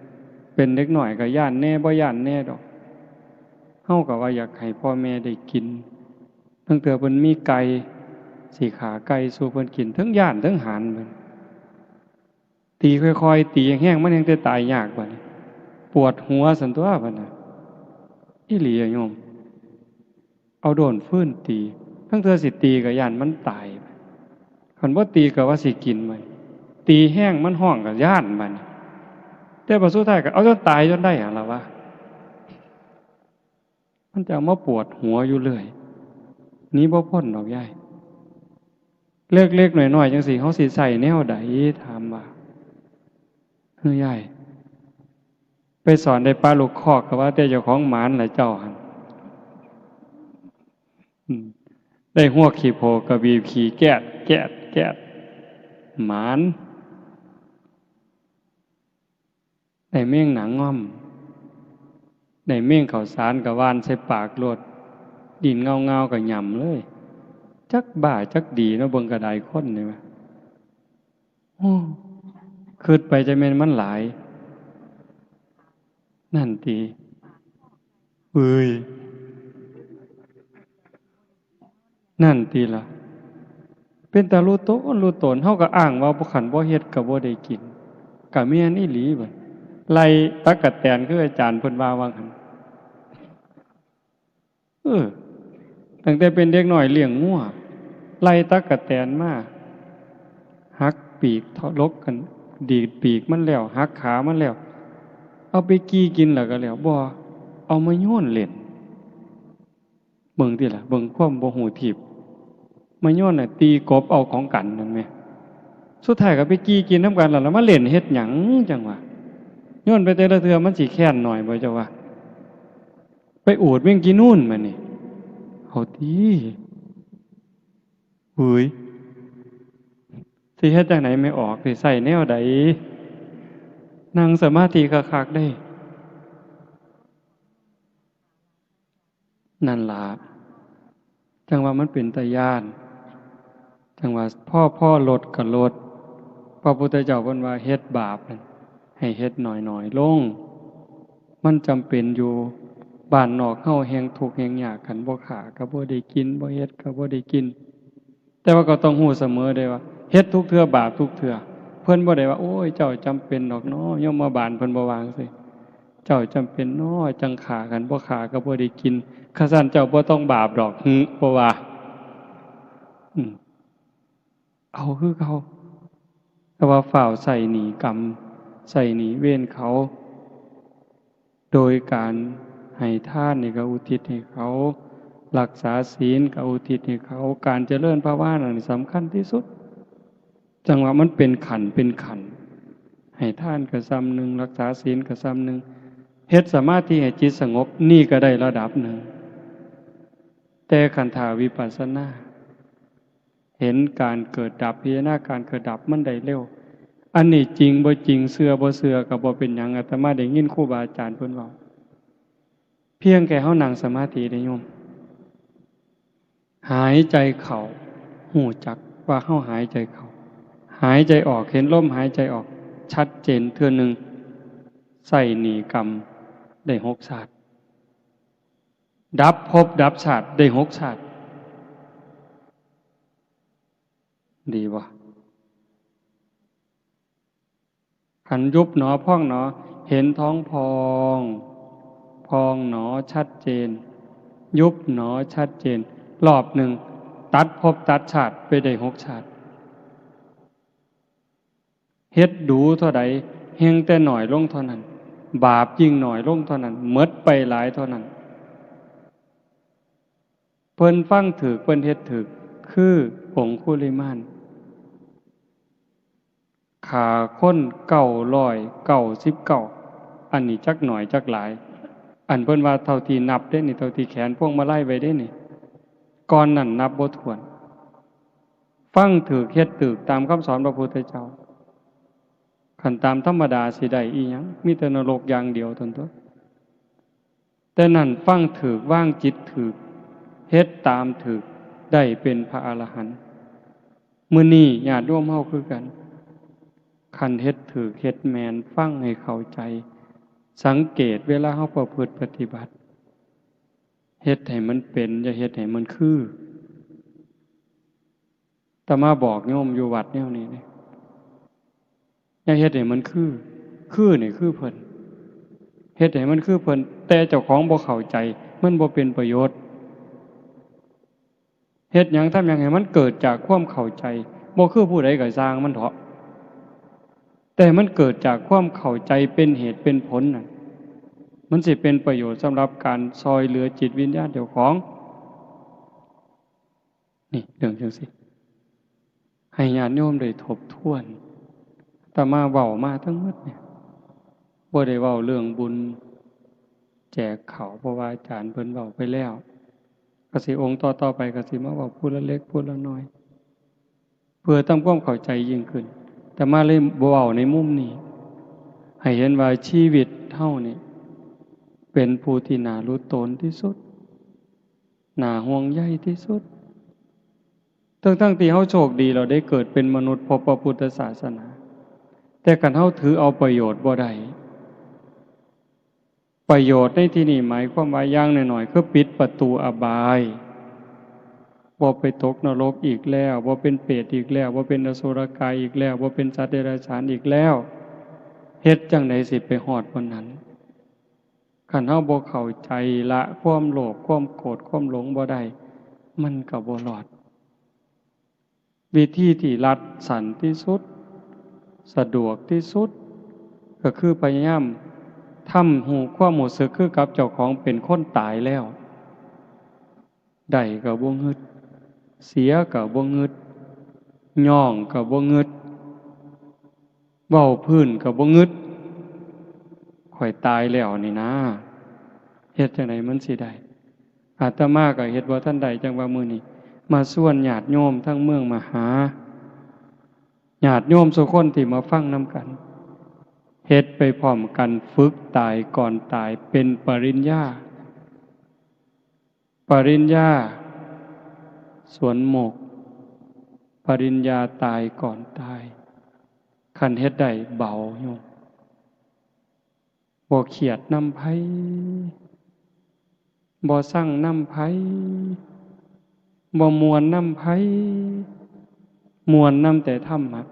เป็นเด็กหน่อยก็ย่านแน่บ่ย่านแน่ดอกเฮาก็ว่าอยากให้พ่อแม่ได้กินตั้งแต่เพิ่นมีไก่สิขาไก่สู่เพิ่นกินทั้งย่านทั้งหานเพิ่นตีค่อยๆตีแห้งๆมันยังจะตายยากบัดนี้ปวดหัวสันตัวบัดน่ะอีหลีอะโยมเอาโดนฟื้นตีทั้งเธอสิตีก็ย่านมันตายคันบ่ตีก็ว่าสิกินมันตีแห้งมันห้องก็ย่านมันแต่พอสุดท้ายก็เอาจนตายจนได้หั่นล่ะวะมันจะมาปวดหัวอยู่เรื่อยนี้บ่พ้นดอกยายเล็กๆหน่อยๆจังสิเฮาสิใส่แนวใดถามว่าเฮ้ยยายไปสอนได้ปลาลูกคอกก็ว่าแต่เจ้าของหมานล่ะเจ้าหั่นได้หัวขี้โพกระบีบขี้แก๊ดหมานได้เมี่ยงหนังง่อมได้เมี่ยงข้าวสารกับวานใส่ปากโลดดินเงาๆก็หย่ำเลยจักบ้าจักดีเนาะเบิ่งกระไดคนนี่ว่าโอ้คิดไปจะแม่นมันหลายนั่นติเอ้ยนั่นติล่ะเป็นตารู้ตนเฮาก็อ้างว่าบ่ขันบ่เฮ็ดก็บ่ได้กินก็แม่นอีหลีบัดไล่ตั๊กแตนคืออาจารย์เพิ่นว่าว่าหั่นตั้งแต่เป็นเด็กน้อยเลี้ยงงัวไล่ตั๊กแตนมาหักปีกทะลกกันดีดปีกมันแล้วหักขามันแล้วเอาไปกี้กินแล้วก็แล้วบ่เอามาโยนเล่นเบิ่งติล่ะเบิ่งความบ่ฮู้ทิพย์มาโยนน่ะตีกบเอาของกันนั่นแหมสุดท้ายก็ไปกี้กินนำกันแล้วมาเล่นเฮ็ดหยังจังวะโยนไปแต่ละเทื่อมันสิแค้นหน่อยบ่เจ้าว่าไปอูดแม่งกินนู่นมานี่เอาติเฮ้ยสิเฮ็ดจังไหนไม่ออกสิใส่แนวใดนั่งสมาธิคักๆได้นั่นล่ะจังว่ามันเป็นตาย้านจังว่าพ่อลดก็ลดพระพุทธเจ้าเพิ่นว่าเฮ็ดบาปให้เฮ็ดน้อยๆลงมันจำเป็นอยู่บ้านนอกเฮาแฮงทุกข์แฮงยากกันบ่ขาก็บ่ได้กินบ่เฮ็ดก็บ่ได้กินแต่ว่าก็ต้องรู้เสมอได้ว่าเฮ็ดทุกเทื่อบาปทุกเทื่อเพิ่นบ่ได้ว่าโอ้ยเจ้าจำเป็นดอกเนาะยมบาลเพิ่นบ่วางซิเจ้าจำเป็นเนาะจังขากันบ่ขาก็บ่ได้กินข้าซั่นเจ้าบ่ต้องบาปดอกบ่ว่าเอาคือเขาแต่ว่าฝ่าวใส่หนีกรรมใส่หนีเวรเขาโดยการให้ทานนี่ก็อุทิศให้เขารักษาศีลก็อุทิศให้เขาการเจริญภาวนานี่สำคัญที่สุดจังว่ามันเป็นขันให้ทานก็ซ้ำหนึ่งรักษาศีลก็ซ้ำหนึ่งเฮ็ดสมาธิให้จิตสงบนี่ก็ได้ระดับหนึ่งแต่ขันธาวิปัสสนาเห็นการเกิดดับพิจารณาการเกิดดับมันได้เร็วอันนี้จริงบ่จริงเชื่อบ่เชื่อก็บ่เป็นหยังอาตมาได้ยินครูบาอาจารย์เพิ่นเว้าเพียงแค่เฮานั่งสมาธิได้โยมหายใจเข้าหูจักว่าเฮาหายใจเข้าหายใจออกเห็นลมหายใจออกชัดเจนเทื่อนึงใส่หนีกรรมได้6ชาติดับภพดับชาติได้6ชาติดีบ่ขันยุบหนอพองหนอเห็นท้องพองหนอชัดเจนยุบหนอชัดเจน รอบหนึ่งตัดภพตัดชาติไปได้6 ชาติเฮ็ดดูเท่าใดเฮงแต่หน่อยลงเท่านั้นบาปยิ่งหน่อยลงเท่านั้นหมดไปหลายเท่านั้นเพิ่นฟังถูกเพิ่นเฮ็ดถูกคือองคุลิมานฆ่าคน999อันนี้จักหน่อยจักหลายอันเพิ่นว่าเท่าที่นับได้นี่เท่าที่แขนพวงมาลัยไว้ได้นี่ก่อนนั้นนับบ่ถ้วนฟังถูกเฮ็ดถูกตามคำสอนพระพุทธเจ้าคันตามธรรมดาสิได้อีหยังมีแต่นรกอย่างเดียวเท่านั้นตัวแต่นั่นฟังถูกวางจิตถูกเฮ็ดตามถูกได้เป็นพระอรหันต์มื้อนี้ญาติโยมเฮาคือกันคันเฮ็ดถูกเฮ็ดแม่นฟังให้เข้าใจสังเกตเวลาเฮาประพฤติปฏิบัติเฮ็ดให้มันเป็นอย่าเฮ็ดให้มันคืออาตมาบอกโยมอยู่วัดแนวนี้นี่อย่าเฮ็ดให้มันคือนี่คือเพิ่นเฮ็ดให้มันคือเพิ่นแต่เจ้าของบ่เข้าใจมันบ่เป็นประโยชน์เฮ็ดหยังทำหยังให้มันเกิดจากความเข้าใจบ่คือผู้ใดก็สร้างมันเถาะแต่มันเกิดจากความเข้าใจเป็นเหตุเป็นผลน่ะมันสิเป็นประโยชน์สำหรับการซอยเหลือจิตวิญญาณเจ้าของนี่เรื่องจังซี่ให้ญาติโยมได้ทบทวนแต่มาเว้ามาทั้งหมดเนี่ยบ่ได้เว้าเรื่องบุญแจกข้าวเพราะว่าอาจารย์เพิ่นเว้าไปแล้วก็สิองค์ต่อๆไปก็สิมาเว้าผู้ละเล็กผู้ละน้อยเพื่อทำความเข้าใจยิ่งขึ้นแต่มาเลยบ่เว้าในมุมนี้ให้เห็นว่าชีวิตเฮานี่เป็นผู้ที่น่ารู้ตนที่สุดน่าห่วงใยที่สุดทั้งที่เฮาโชคดีเราได้เกิดเป็นมนุษย์พบพระพุทธศาสนาแต่คันเฮาถือเอาประโยชน์บ่ได้ประโยชน์ในที่นี้หมายความว่าอย่างน้อยๆคือปิดประตูอบายบ่ไปตกนรกอีกแล้วบ่เป็นเปรตอีกแล้วบ่เป็นอสุรกายอีกแล้วบ่เป็นสัตว์เดรัจฉานอีกแล้วเฮ็ดจังได๋สิไปฮอดวันนั้นคันเฮาบ่เข้าใจละความโลภความโกรธความหลงบ่ได้มันก็บ่รอดวิธีที่รัดสั้นที่สุดสะดวกที่สุดก็คือพยายามทำหูความรู้สึกคือกับเจ้าของเป็นคนตายแล้วได้ก็บ่งึดเสียก็บ่งึดย่องก็บ่งึดเว้าพื้นก็บ่งึดข่อยตายแล้วนี่นะเฮ็ดจังไดมันสิได้อาตมาก็เฮ็ดบ่ทันได้จังว่ามื้อนี้มาส่วนญาติโยมทั้งเมืองมาหาญาติโยมทุกคนที่มาฟังนำกันเฮ็ดไปพร้อมกันฝึกตายก่อนตายเป็นปริญญาสวนหมกปริญญาตายก่อนตายคันเฮ็ดได้เบาโยมบ่เครียดนำไผบ่สั่งนำไผบ่ม่วนนำไผม่วนนำแต่ธรรมะ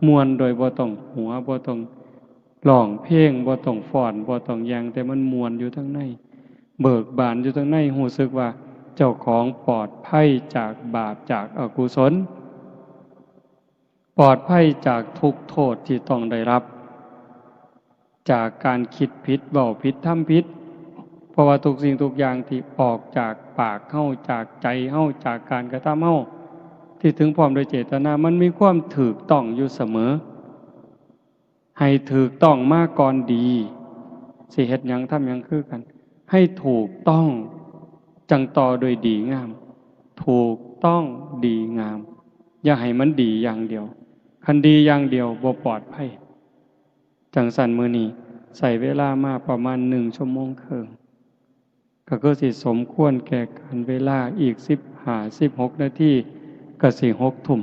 ม่วนโดยบ่ต้องหัวบ่ต้องร้องเพลงบ่ต้องฟ้อนบ่ต้องหยังแต่มันม่วนอยู่ทั้งในเบิกบานอยู่ทั้งในรู้สึกว่าเจ้าของปลอดภัยจากบาปจากอกุศลปลอดภัยจากทุกโทษที่ต้องได้รับจากการคิดผิดเว้าผิดทำผิดเพราะว่าทุกสิ่งทุกอย่างที่ออกจากปากเฮาจากใจเฮาจากการกระทำเฮาที่ถึงพร้อมโดยเจตนามันมีความถูกต้องอยู่เสมอให้ถูกต้องมาก่อนดีสิเฮ็ดหยังทำหยังคือกันให้ถูกต้องจังต่อโดยดีงามถูกต้องดีงามอย่าให้มันดีอย่างเดียวคันดีอย่างเดียวบ่ปลอดภัยจังสั่นมื้อนี้ใช้เวลามาประมาณ1 ชั่วโมงครึ่งก็คือสิสมควรแก่การเวลาอีก15-16 นาทีก็สิ6 ทุ่ม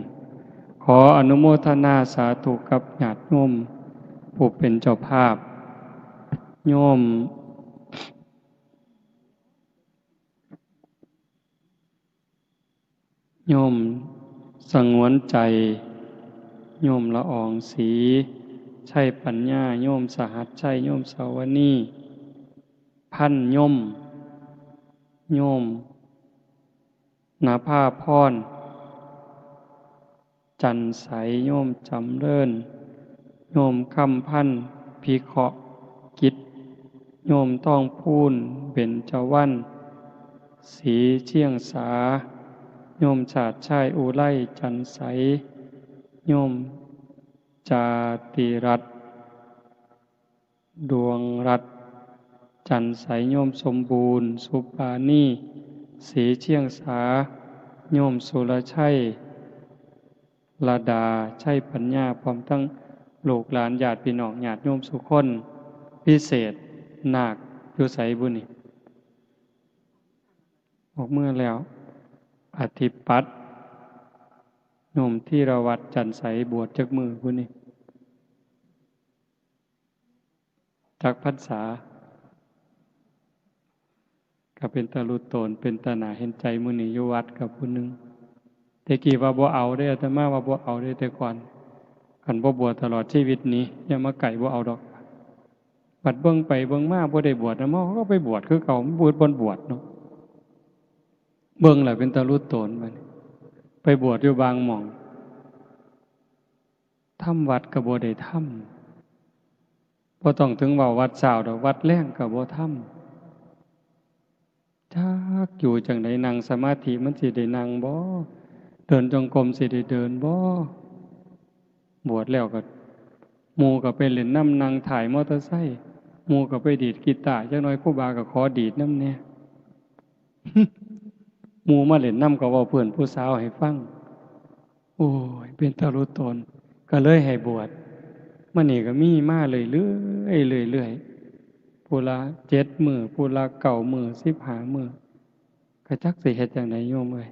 ขออนุโมทนาสาธุกับญาติโยมผู้เป็นเจ้าภาพโยมสงวนใจโยมละอองศรีใช่ปัญญาโยมสหัสใช่โยมสาวนีพันโยม ณภาพรจันใสโยมจำเริญโยมคำพันธ์พิเคราะห์กิจโยมต้องพูนเบญจวรรณสีเชียงสาโยมชาติชายอุไลจันใสโยมจาติรัตน์ดวงรัตน์จันใสโยมสมบูรณ์สุปานีสีเชียงสาโยมสุรชัยลาดาชัยปัญญาพร้อมทั้งลูกหลานญาติพี่น้องญาติโยมสุคนพิเศษนาคอยู่ไสบุนี่ออกเมื่อแล้วอธิปัตย์โยมที่ระวัดจันใสบวชจักมือบุนี่จักพรรษาก็เป็นตาลุโตนเป็นตาหนาเห็นใจมื้อนี้อยู่วัดกับผู้หนึงแต่กี้ว่าบ่เอาได้อาตมาว่าบ่เอาได้แต่ก่อนคันบ่บวชตลอดชีวิตนี้อย่ามาไก่บ่เอาดอกบัดเบิ่งไปเบิ่งมาบ่ได้บวชนะมาก็ไปบวชคือเก่าบวชบ่บวชเนาะเบิ่งแล้วเป็นตาลุโตนบัดไปบวชอยู่บางหม่องทำวัดก็บ่ได้ทำบ่ต้องถึงว่าวัดเช้าดอกวัดแลงก็บ่ทำจักอยู่จังไดนั่งสมาธิมันสิได้นั่งบ่เดินจงกรมสิได้เดินบ่บวชแล้วก็หมู่ก็ไปเล่นน้ำนั่งถ่ายมอเตอร์ไซค์หมู่ก็ไปดีดกีตาร์จักหน่อยครูบาก็ขอดีดนำแน่ หมู่มาเล่นน้ำก็เว้าเพื่อนผู้สาวให้ฟังโอ้ยเป็นตารุตนก็เลยให้บวชมื้อนี้ก็มีมาเรื่อยๆผู้ละ7มื้อผู้ละ9มื้อ15มื้อก็จักสิเฮ็ดจังไดโยมเอ้ย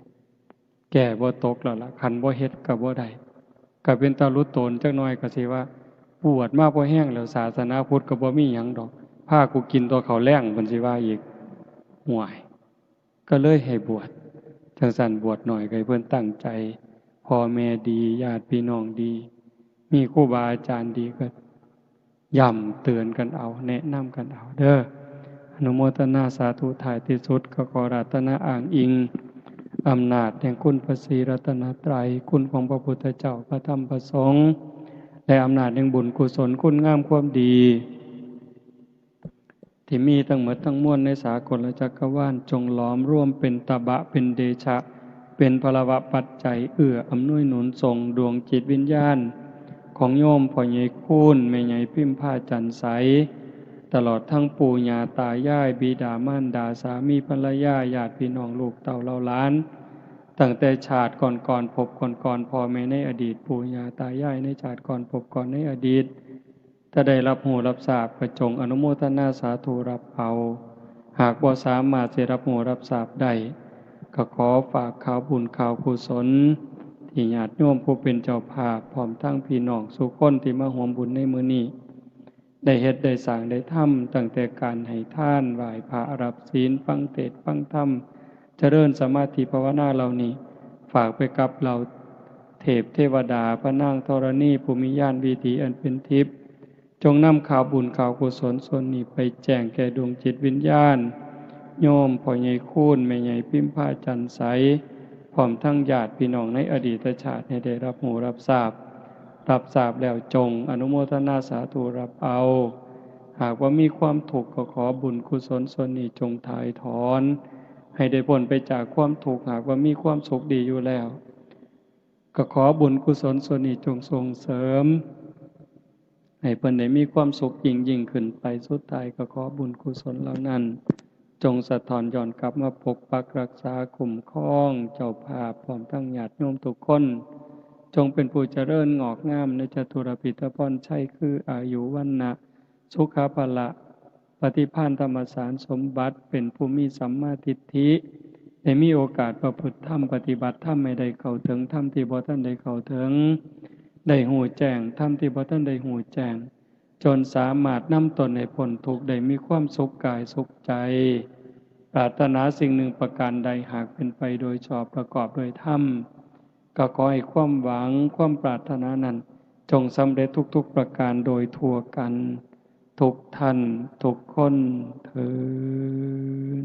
แก่บ่ตกแล้วล่ะคันบ่เฮ็ดก็บ่ได้ก็เป็นตารุตนจักหน่อยก็สิว่าบวชมาบ่แห้งแล้วศาสนาพุทธก็บ่มีหยังดอกพากูกินตัวข้าวแล้งเพิ่นสิว่าอีกห่วยก็เลยให้บวชจังซั่นบวชหน่อยก็ให้เพิ่นตั้งใจพ่อแม่ดีญาติพี่น้องดีมีครูบาอาจารย์ดีก็ย้ำเตือนกันเอาแนะนำกันเอาเด้ออนุโมทนาสาธุถ่ายที่สุดก็ขอรัตนาอ้างอิงอำนาจแห่งคุณพระศรีรัตนตรัยคุณของพระพุทธเจ้าพระธรรมพระสงฆ์และอำนาจแห่งบุญกุศลคุณงามความดีที่มีทั้งหมดทั้งมวลในสากลจักรวาลจงหลอมร่วมเป็นตบะเป็นเดชะเป็นพลวะปัจจัยเอื้ออำนวยหนุนส่งดวงจิตวิญญาณของโยมพ่อใหญ่คูณแม่ใหญ่พิมพาจันใสตลอดทั้งปู่ย่าตายายบิดามารดาสามีภรรยาญาติพี่น้องลูกเต่าเหล่าหลานตั้งแต่ชาติก่อนพบก่อนพ่อแม่ในอดีตปู่ย่าตายายในชาติก่อนพบก่อนในอดีตถ้าได้รับหูรับทราบก็จงอนุโมทนาสาธุรับเอาหากบ่สามารถจะรับหูรับทราบได้ก็ขอฝากข่าวบุญข่าวกุศลที่ญาติโยมผู้เป็นเจ้าภาพพร้อมทั้งพี่น้องสุคนที่มาร่วมบุญในมื้อนี้ได้เฮ็ดได้สร้างได้ทำตั้งแต่การให้ทานไหว้พระรับศีลฟังเทศน์ฟังธรรมเจริญสมาธิภาวนาเหล่านี้ฝากไปกับเราเทพเทวดาพระนางธรณีภูมิญาณวิถีอันเป็นทิพย์จงนำข่าวบุญข่าวกุศลส่วนนี้ไปแจ้งแก่ดวงจิตวิญญาณโยมพ่อใหญ่คูณแม่ใหญ่พิมพาจันใสพร้อมทั้งญาติพี่น้องในอดีตชาติให้ได้รับหูรับทราบแล้วจงอนุโมทนาสาธุรับเอาหากว่ามีความทุกข์ก็ขอบุญกุศลส่วนนี้จงถ่ายถอนให้ได้พ้นไปจากความทุกข์หากว่ามีความสุขดีอยู่แล้วก็ขอบุญกุศลส่วนนี้จงส่งเสริมให้เพิ่นได้มีความสุขยิ่งขึ้นไปสุดท้ายก็ขอบุญกุศลเหล่านั้นจงสะท้อนย้อนกลับมาปกปักรักษาคุ้มครองเจ้าภาพพร้อมทั้งญาติโยมทุกคนจงเป็นผู้เจริญงอกงามในจตุรพิธพรชัยคืออายุวันนะสุขภละปฏิภาณธรรมสารสมบัติเป็นผู้มีสัมมาทิฏฐิได้มีโอกาสประพฤติธรรมปฏิบัติธรรมไม่ได้เข้าถึงธรรมที่บ่ทันได้เข้าถึงได้หูแจ้งธรรมที่บ่ทันได้หูแจ้งจนสามารถนำตนให้พ้นทุกข์ได้มีความสุขกายสุขใจปรารถนาสิ่งหนึ่งประการใดหากเป็นไปโดยชอบประกอบโดยธรรมก็ขอให้ความหวังความปรารถนานั้นจงสำเร็จทุกๆประการโดยทั่วกันทุกท่านทุกคนเทอญ